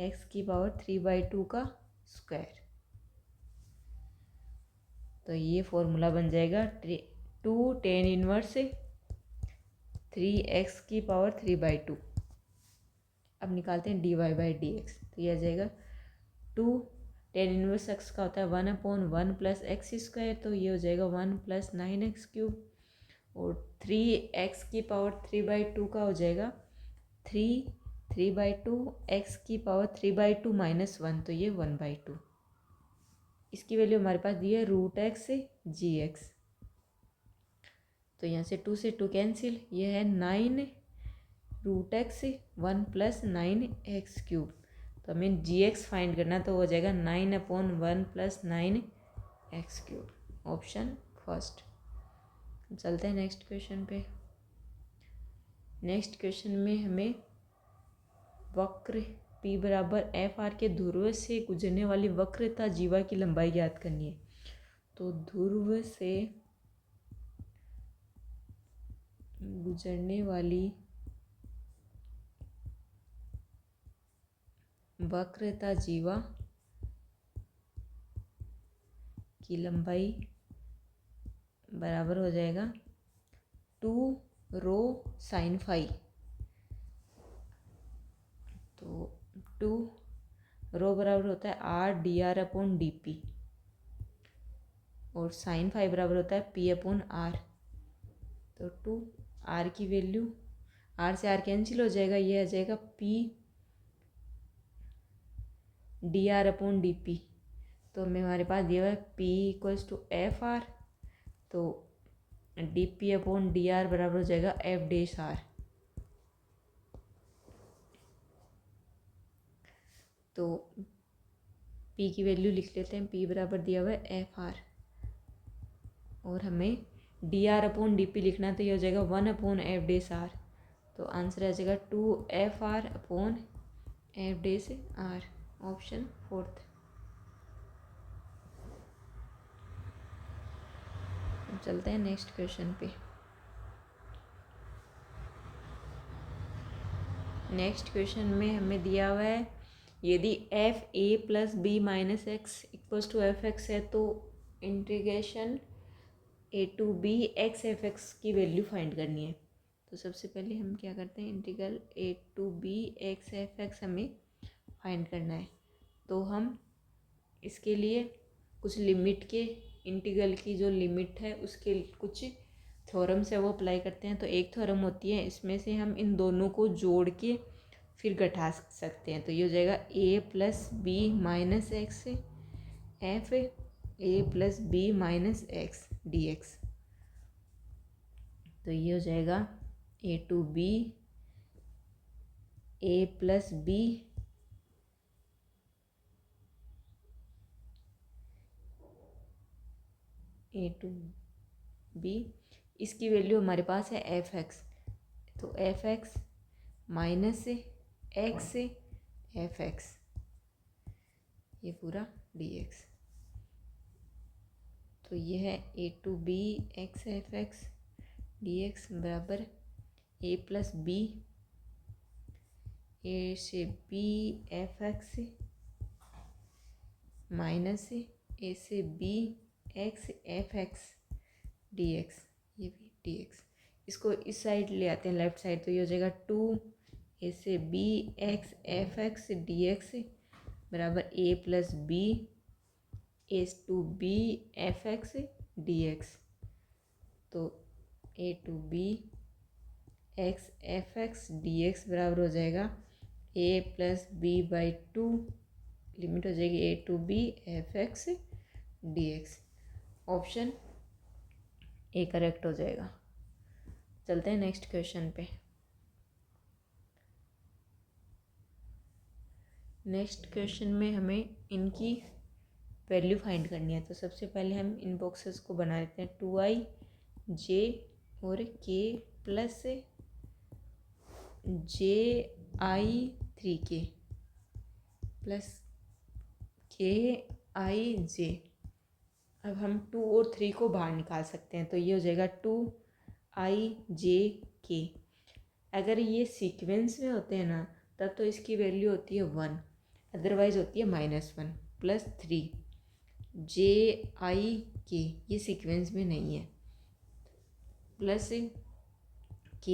x की पावर 3/2 का स्क्वायर। तो ये फॉर्मूला बन जाएगा 2 10 इनवर्स 3x की पावर 3/2। अब निकालते हैं dy/dx। तो ये आ जाएगा 2 10 इनवर्स x का होता है 1/1 + x²। तो ये हो जाएगा 1 + 9x³ और 3x की पावर 3/2 का हो जाएगा 3/2 x की पावर 3/2 - 1, तो ये 1/2। इसकी वैल्यू हमारे पास दी है रूट x gx। तो यहाँ से 2 से 2 कैंसिल, ये है 9 रूट x 1 + 9x³। तो हमें gx फाइंड करना, तो हो जाएगा 9/1 + 9x³। Option first. चलते हैं नेक्स्ट क्वेश्चन पे। नेक्स्ट क्वेश्चन में हमें वक्र P बराबर FR के ध्रुव से गुजरने वाली वक्रता जीवा की लंबाई ज्ञात करनी है। तो ध्रुव से गुजरने वाली वक्रता जीवा की लंबाई बराबर हो जाएगा 2 sin φ। तो 2 बराबर होता है r/dr/dp और sin φ बराबर होता है p/r। तो 2 r की वैल्यू, r से r कैंसिल हो जाएगा, ये आ जाएगा p/dr/dp। तो हमें हमारे पास दिया हुआ है p = FR, तो dp/dr बराबर हो जाएगा f'(r)। तो p की वैल्यू लिख लेते हैं, p बराबर दिया हुआ है FR और हमें dr/dp लिखना है, तो ये हो जाएगा 1/f'(r)। तो आंसर आ जाएगा 2FR/f'(r)। Option fourth. चलते हैं नेक्स्ट क्वेश्चन पे। नेक्स्ट क्वेश्चन में हमें दिया हुआ है यदि F A plus B minus X equals to F X है तो integration A to B x F X की वैल्यू फाइंड करनी है। तो सबसे पहले हम क्या करते हैं, integral A to B x F X हमें फाइंड करना है। तो हम इसके लिए कुछ लिमिट के, इंटीग्रल की जो लिमिट है उसके कुछ थ्योरम्स है वो अप्लाई करते हैं। तो एक थ्योरम होती है, इसमें से हम इन दोनों को जोड़ के फिर घटा सकते हैं। तो ये हो जाएगा a plus B minus x f A plus B minus x D x. तो ये हो जाएगा a to b a plus b a to b, इसकी वैल्यू हमारे पास है एफ एक्स। तो f x minus x F x, ये पूरा डी एक्स। तो ये है a to B x F x D x बराबर ए प्लस बी ए से बी एफ एक्स माइनस ए से B x F x D X, ये भी डी एक्स। इसको इस साइड ले आते हैं लेफ्ट साइड। तो ये हो जाएगा 2 ए से B x F x D x बराबर ए प्लस बी एस to b f x D x. तो a to B x F x D x बराबर हो जाएगा a plus b by 2, limit हो जाएगी a to b f x D x. Option A correct हो जाएगा। चलते हैं नेक्स्ट क्वेश्चन पे। नेक्स्ट क्वेश्चन में हमें इनकी वैल्यू फाइंड करनी है। तो सबसे पहले हम इन बॉक्सेस को बना लेते हैं। 2i जे और के प्लस जे आई 3k प्लस के आई जे। अब हम 2 और 3 को बाहर निकाल सकते हैं। तो ये हो जाएगा 2i j k। अगर ये सीक्वेंस में होते हैं ना तब तो इसकी वैल्यू होती है 1, अदरवाइज होती है -1 प्लस 3 j ये सीक्वेंस में नहीं है, प्लस k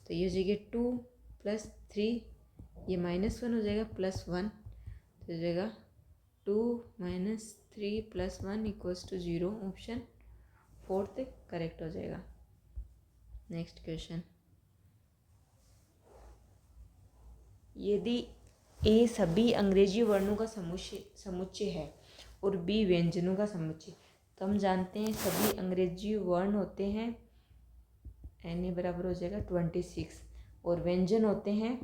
तो ये हो जाएगा 2 प्लस 3, ये -1 हो जाएगा प्लस 1, तो हो जाएगा 2 minus 3 plus 1 equals to 0। Option 4 correct हो जाएगा। नेक्स्ट क्वेश्चन, यदि ए सभी अंग्रेजी वर्णों का समुच्चय है और बी व्यंजनों का समुच्चय, तो हम जानते हैं सभी अंग्रेजी वर्ण होते हैं एन ए बराबर हो जाएगा 26 और व्यंजन होते हैं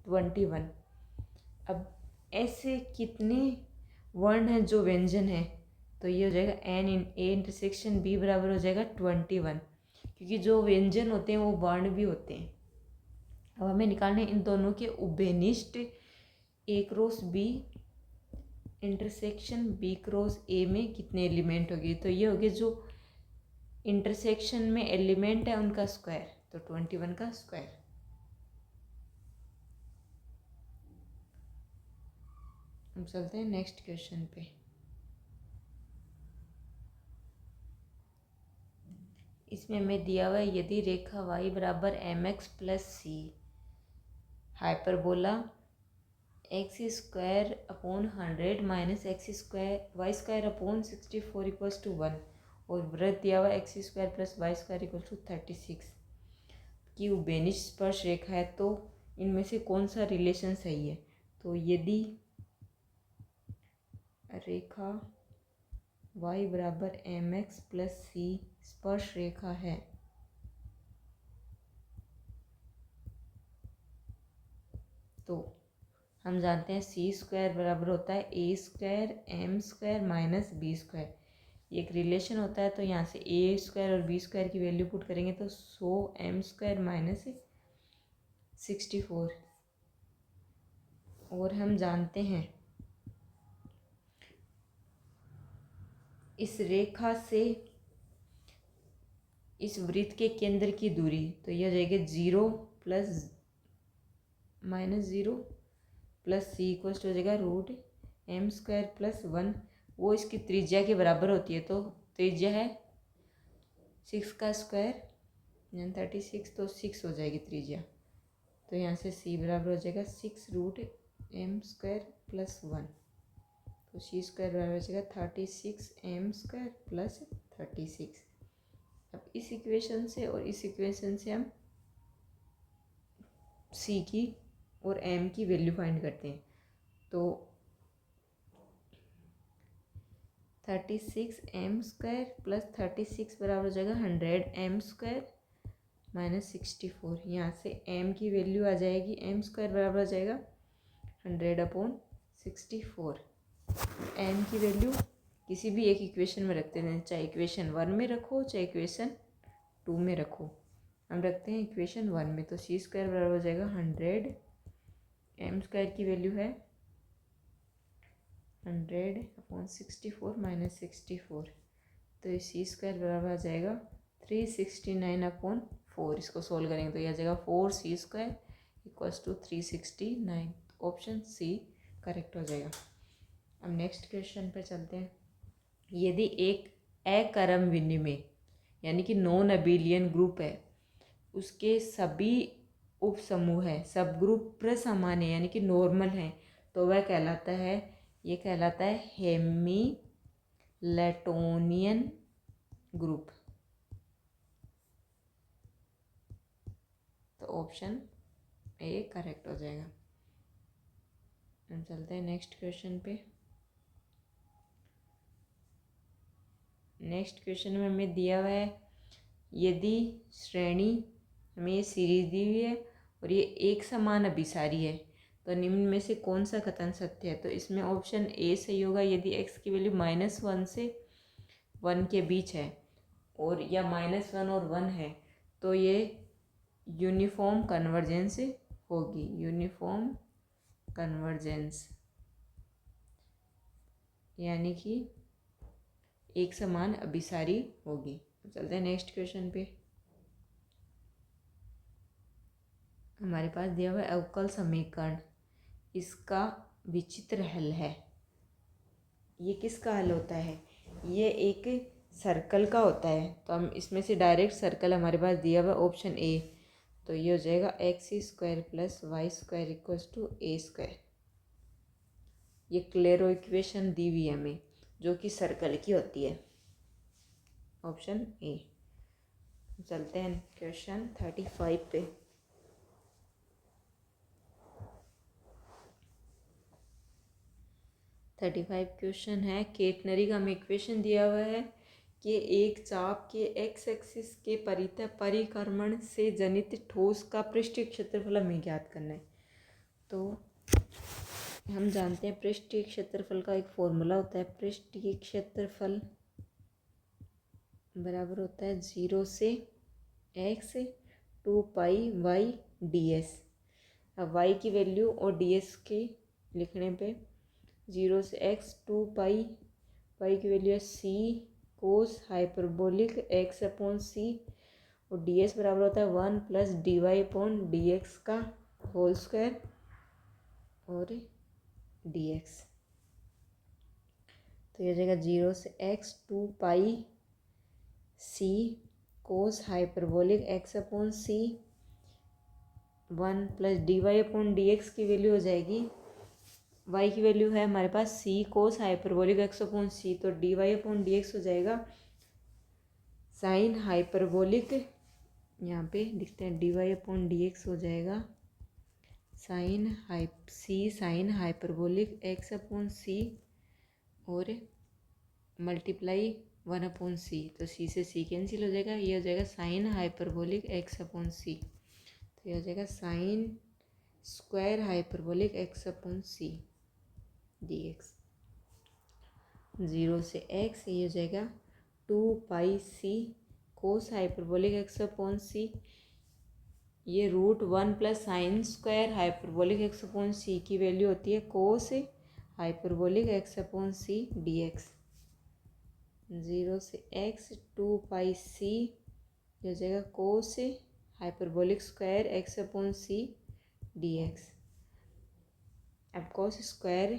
21। अब ऐसे कितने वर्ण हैं जो व्यंजन है, तो ये हो जाएगा N in A intersection B बराबर हो जाएगा 21, क्योंकि जो व्यंजन होते हैं वो वर्ण भी होते हैं। अब हमें निकालने इन दोनों के उभयनिष्ठ A cross B intersection B cross A में कितने एलिमेंट होगी। तो ये होगी जो इंटरसेक्शन में एलिमेंट है उनका स्क्वायर, तो 21 का स्क्वायर। हम चलते हैं नेक्स्ट क्वेश्चन पे। इसमें हमें दिया हुआ है यदि रेखा y बराबर M X plus C hyperbola X square upon 100 minus X square Y square upon 64 equals to 1 और वृत्त दिया हुआ X square plus Y square equal to 36 की उभयनिष्ठ स्पर्श रेखा है, तो इनमें से कौन सा रिलेशन सही है। तो यदि रेखा y बराबर एम एक्स प्लस सी स्पर्श रेखा है, तो हम जानते हैं सी स्क्वायर बराबर होता है a square m square minus b square. ये एक रिलेशन होता है। तो यहाँ से ए स्क्वायर और बी स्क्वायर की वैल्यू पुट करेंगे तो 100 एम स्क्वायर माइनस 64। और हम जानते हैं इस रेखा से इस वृत्त के केंद्र की दूरी, तो यह हो जाएगी 0 प्लस -0 प्लस सी इक्वल्स हो जाएगा √m² प्लस 1। वो इसकी त्रिज्या के बराबर होती है, तो त्रिज्या है 6 का स्क्वायर यानी 36, तो 6 हो जाएगी त्रिज्या। तो यहाँ से c बराबर हो जाएगा 6√m² प्लस 1, तो c² बराबर हो जाएगा 36m² प्लस 36। अब इस इक्वेशन से और इस इक्वेशन से हम c की और m की वैल्यू फाइंड करते हैं। तो 36m² प्लस 36 बराबर हो जाएगा 100m² माइनस 64। यहाँ से m की वैल्यू आ जाएगी, m² बराबर हो जाएगा 100/64। m की वैल्यू किसी भी एक इक्वेशन में रखते हैं, चाहे इक्वेशन 1 में रखो चाहे इक्वेशन 2 में रखो। हम रखते हैं इक्वेशन 1 में, तो c² बराबर हो जाएगा 100, m² की वैल्यू है 100/64 माइनस 64, तो c² बराबर आ जाएगा 369/4। इसको सोल्व करेंगे तो यह आ जाएगा 4c² equals to 369। Option C correct हो जाएगा। अब नेक्स्ट क्वेश्चन पे चलते हैं। यदि एक अक्रम विनिमय यानी कि नॉन अबिलियन ग्रुप है, उसके सभी उप समूह है, सब ग्रुप प्रसमान है यानी कि नॉर्मल है, तो वह कहलाता है, ये कहलाता है हेमिल्टोनियन ग्रुप। तो ऑप्शन ए करेक्ट हो जाएगा। हम चलते हैं नेक्स्ट क्वेश्चन पे। नेक्स्ट क्वेश्चन में हमें दिया हुआ है, यदि श्रेणी, हमें ये सीरीज दी हुई है और ये एक समान अभिसारी है, तो निम्न में से कौन सा कथन सत्य है। तो इसमें ऑप्शन ए सही होगा। यदि x की वैल्यू -1 से 1 के बीच है और या -1 और 1 है, तो ये यूनिफॉर्म कन्वर्जेंस होगी, यूनिफॉर्म कन्वर्जेंस यानी कि एक समान अभिसारी होगी। चलते हैं नेक्स्ट क्वेश्चन पे। हमारे पास दिया हुआ है अवकल समीकरण, इसका विचित्र हल है। ये किसका हल होता है, ये एक सर्कल का होता है, तो हम इसमें से डायरेक्ट सर्कल हमारे पास दिया हुआ ऑप्शन ए, तो ये हो जाएगा x² plus y² equals to a²। ये क्लेरो इक्वेशन दी हुई है हमें, जो कि सर्कल की होती है, ऑप्शन ए। चलते हैं क्वेश्चन 35 पे। क्वेश्चन है, केटनरी का हमें इक्वेशन दिया हुआ है कि एक चाप के x एक्सिस के परितः परिक्रमण से जनित ठोस का पृष्ठीय क्षेत्रफल हमें ज्ञात करना है। तो हम जानते हैं पृष्ठीय क्षेत्रफल का एक फॉर्मूला होता है, पृष्ठीय क्षेत्रफल बराबर होता है 0 से x 2πy ds। अब y की वैल्यू और ds के लिखने पे 0 से x 2π, y की वैल्यू है c कोस हाइपरबोलिक x/c और ds बराबर होता है 1 प्लस dy/dx का होल स्क्वायर और dx। तो यह हो जाएगा 0 से x 2π c cos hyperbolic x/c 1 plus dy/dx की वैल्यू हो जाएगी, y की वैल्यू है हमारे पास c कोस हाइपरबोलिक x/c, तो dy/dx हो जाएगा साइन हाइपरबोलिक, यहाँ पे लिखते हैं dy/dx हो जाएगा साइन हाइपरबोलिक x/c और मल्टीप्लाई 1/c, तो c से c कैंसिल हो जाएगा, ये हो जाएगा साइन हाइपरबोलिक x/c, तो ये हो जाएगा sine square hyperbolic x/c dx। 0 से x, ये हो जाएगा 2πc कोस हाइपरबोलिक x/c, ये √1 plus sine square hyperbolic x/c की वैल्यू होती है कोस हाइपरबोलिक x/c dx। 0 से x 2πc, ये हो जाएगा cos hyperbolic square x upon c dx। अब कोस स्क्वायर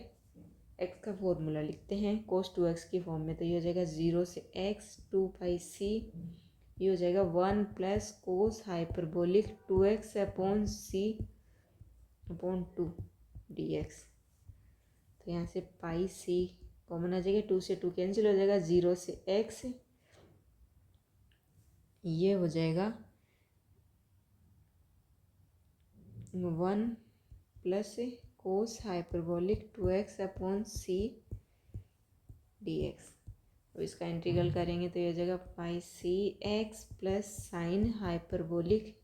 x का फॉर्मूला लिखते हैं कोस 2x की फॉर्म में, तो ये हो जाएगा 0 से x 2πc, ये हो जाएगा 1 plus cos hyperbolic 2x upon c upon 2 dx। तो यहाँ से पाई सी कॉमन आ जाएगा, 2 से 2 कैंसिल हो जाएगा, 0 से x, ये हो जाएगा 1 plus cos hyperbolic 2x upon c dx। तो इसका इंटीग्रल करेंगे तो ये हो जाएगा pi c x plus sine hyperbolic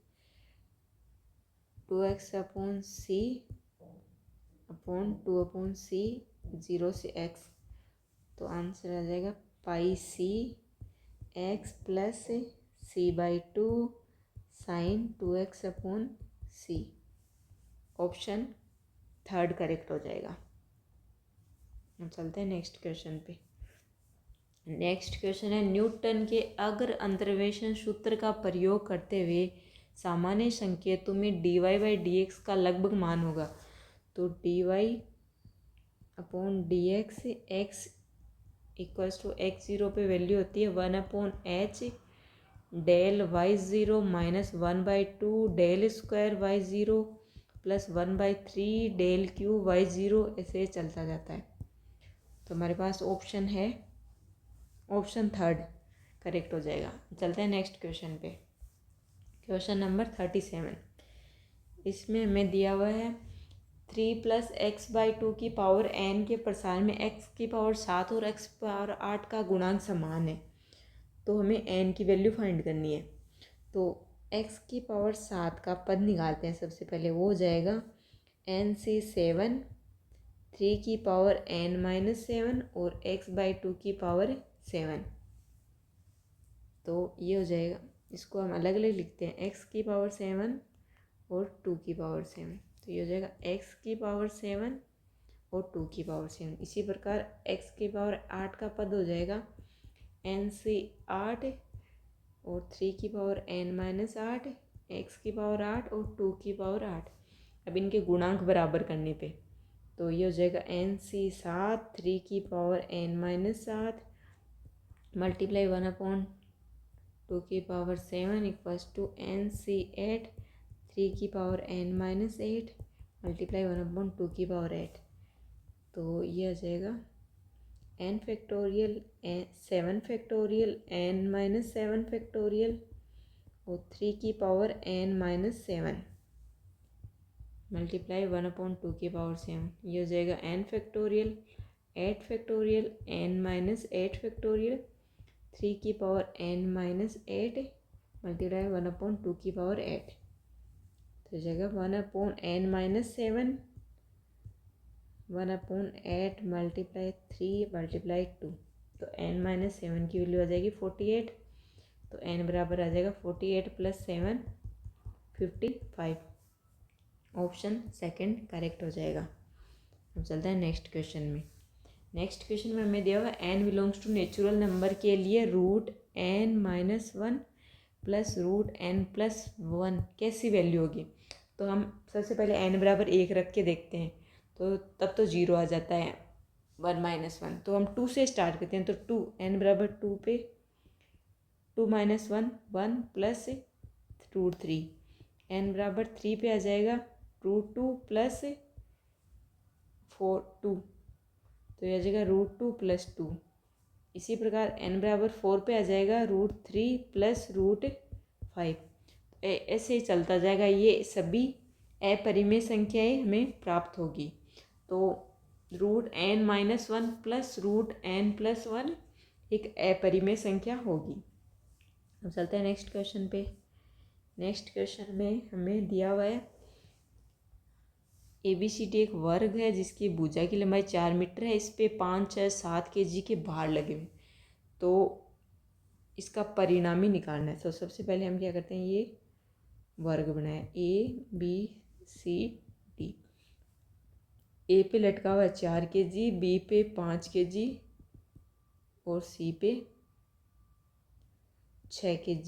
2x upon c upon 2 upon c 0 से x। तो आंसर आ जाएगा pi c x plus c by 2 sine 2x upon c. Option third correct हो जाएगा। हम चलते हैं नेक्स्ट क्वेश्चन पे। नेक्स्ट क्वेश्चन है न्यूटन के अगर अंतर्वेशन सूत्र का प्रयोग करते हुए सामान्य संकेतों में dy बाई डी एक्स का लगभग मान होगा। तो dy upon D X X equals to X zero पे वैल्यू होती है 1 upon H del Y zero minus 1/2 del square Y zero plus 1/3 del cube Y zero, ऐसे चलता जाता है। तो हमारे पास ऑप्शन है, ऑप्शन थर्ड करेक्ट हो जाएगा। चलते हैं नेक्स्ट क्वेश्चन पे। क्वेश्चन नंबर 37, इसमें हमें दिया हुआ है 3 + x/2 की पावर n के प्रसार में x की पावर 7 और x पावर 8 का गुणांक समान है। तो हमें n की वैल्यू फाइंड करनी है। तो x की पावर 7 का पद निकालते हैं सबसे पहले, वो हो जाएगा n/7, 3 की पावर n-7 और x/2 की पावर 7। तो ये हो जाएगा, इसको हम अलग अलग लिखते हैं, x की पावर 7 और 2 की पावर 7। तो ये हो जाएगा x की पावर 7 और 2 की पावर 7। इसी प्रकार x की पावर 8 का पद हो जाएगा n/8 और 3 की पावर n-8, x की पावर 8 और 2 की पावर 8। अब इनके गुणांक बराबर करने पे तो ये हो जाएगा n/7, 3 की पावर n-7 मल्टीप्लाई 1 अपॉन 2 की पावर 7 इक्वल्स टू n/8, 3 की पावर n-8 मल्टीप्लाई 1 अपॉन 2 की पावर 8। तो ये आ जाएगा n factorial 7 factorial n-7 factorial और 3 की पावर n-7 मल्टीप्लाई 1 अपॉन 2 की पावर 7। ये हो जाएगा n factorial 8 factorial n-8 factorial 3 की पावर n-8 मल्टीप्लाई 1 अपॉन 2 की पावर 8। तो हो जाएगा 1 upon n-7, 1 upon 8 multiply 3 multiply 2। तो n-7 की वैल्यू आ जाएगी 48। तो n बराबर आ जाएगा 48 + 7 55। ऑप्शन सेकंड करेक्ट हो जाएगा। अब चलते हैं नेक्स्ट क्वेश्चन में। नेक्स्ट क्वेश्चन में हमें दिया हुआ n belongs to natural number के लिए √n-1 प्लस √n+1 कैसी वैल्यू होगी। तो हम सबसे पहले n बराबर 1 रख के देखते हैं, तो तब तो 0 आ जाता है 1-1। तो हम 2 से स्टार्ट करते हैं, तो 2 n बराबर 2 पे 2-1 1 प्लस √3, n बराबर 3 पे आ जाएगा √2 प्लस 2, तो यह आ जाएगा √2 + 2। इसी प्रकार n बराबर 4 पे आ जाएगा √3 प्लस √5। ऐसे ही चलता जाएगा, ये सभी अपरिमेय संख्याएं हमें प्राप्त होगी। तो √n-1 प्लस √n+1 एक अपरिमेय संख्या होगी। अब चलते हैं नेक्स्ट क्वेश्चन पे। नेक्स्ट क्वेश्चन में हमें दिया हुआ है ABCD एक वर्ग है जिसकी भुजा की लंबाई 4 मीटर है। इस पे 5, 6, 7 kg के भार लगे हुए, तो इसका परिणामी निकालना है। तो सबसे पहले हम क्या करते हैं, ये वर्ग बनाया ABCD। ए पे लटका हुआ है 4 kg, बी पे 5 kg और सी पे 6 kg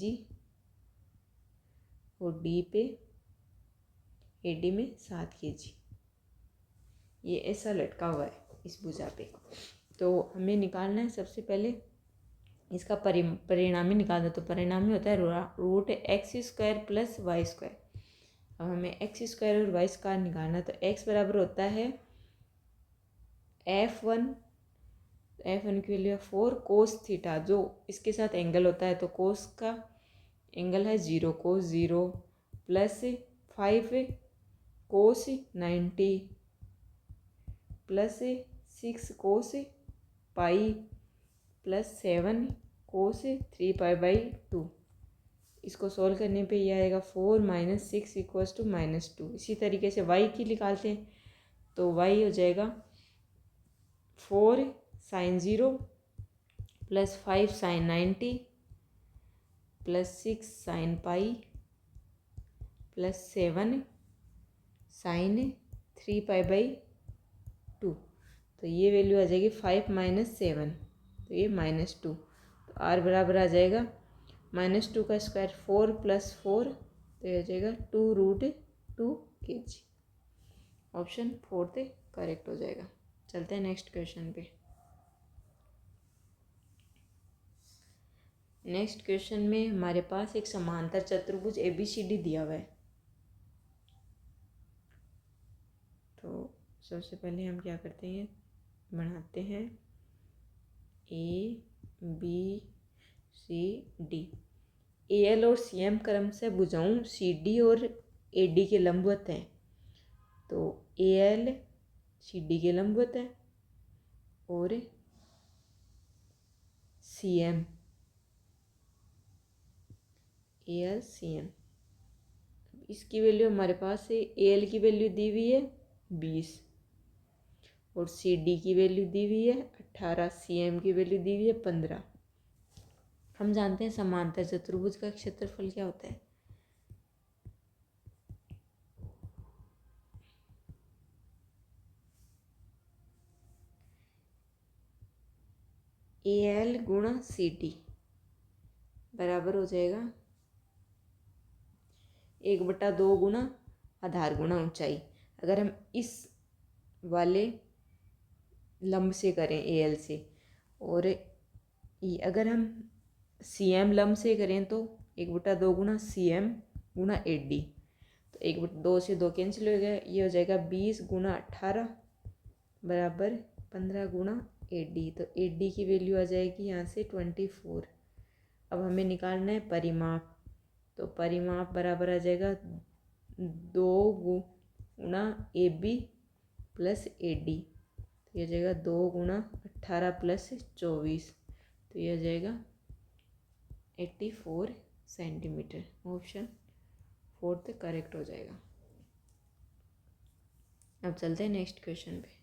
और डी पे एडी में 7 kg। ये ऐसा लटका हुआ है इस भुजा पे। तो हमें निकालना है सबसे पहले इसका परिणामी निकालना। तो परिणामी होता है √x² प्लस y²। अब हमें x² और y² निकालना। तो x बराबर होता है f1 की वैल्यू है 4 cos थीटा, जो इसके साथ एंगल होता है। तो cos का एंगल है 0, cos 0 plus 5 cos 90 plus 6 cos pi plus 7 cos 3π/2। इसको सॉल्व करने पे ये आएगा 4 - 6 = -2। इसी तरीके से y की निकालते हैं। तो y हो जाएगा 4 sin 0 plus 5 sin 90 plus 6 sin π plus 7 sin 3π/2। तो ये वैल्यू आ जाएगी 5 - 7, तो ये -2। तो r बराबर आ जाएगा -2 का स्क्वायर 4 + 4, तो ये आ जाएगा 2√2 kg। ऑप्शन 4 करेक्ट हो जाएगा। चलते हैं नेक्स्ट क्वेश्चन पे। नेक्स्ट क्वेश्चन में हमारे पास एक समांतर चतुर्भुज ABCD दिया हुआ है। तो सबसे पहले हम क्या करते हैं, बनाते हैं ABCD। AL और CM क्रम से भुजाओं CD और AD के लंबवत हैं। तो AL CD के लंबवत है और CM AL CM। इसकी वैल्यू हमारे पास है, AL की वैल्यू दी हुई है 20 और CD की वैल्यू दी हुई है 18, CM की वैल्यू दी हुई है 15। हम जानते हैं समांतर चतुर्भुज का क्षेत्रफल क्या होता है। AL गुणा CD बराबर हो जाएगा 1/2 गुणा आधार गुणा ऊंचाई। अगर हम इस वाले लंब से करें AL से, और अगर हम CM लंब से करें तो 1/2 गुणा CM गुणा AD। तो 1/2 से 2 कैंसिल हो गया, ये हो जाएगा 20 गुणा 18 बराबर 15 गुणा AD। तो AD की वैल्यू आ जाएगी यहाँ से 24। अब हमें निकालना है परिमाप। तो परिमाप बराबर आ जाएगा 2 गुणा AB प्लस AD। तो ये आ जाएगा 2 गुणा 18 प्लस 24, तो ये आ जाएगा 84 सेंटीमीटर। ऑप्शन 4 करेक्ट हो जाएगा। अब चलते हैं नेक्स्ट क्वेश्चन पे।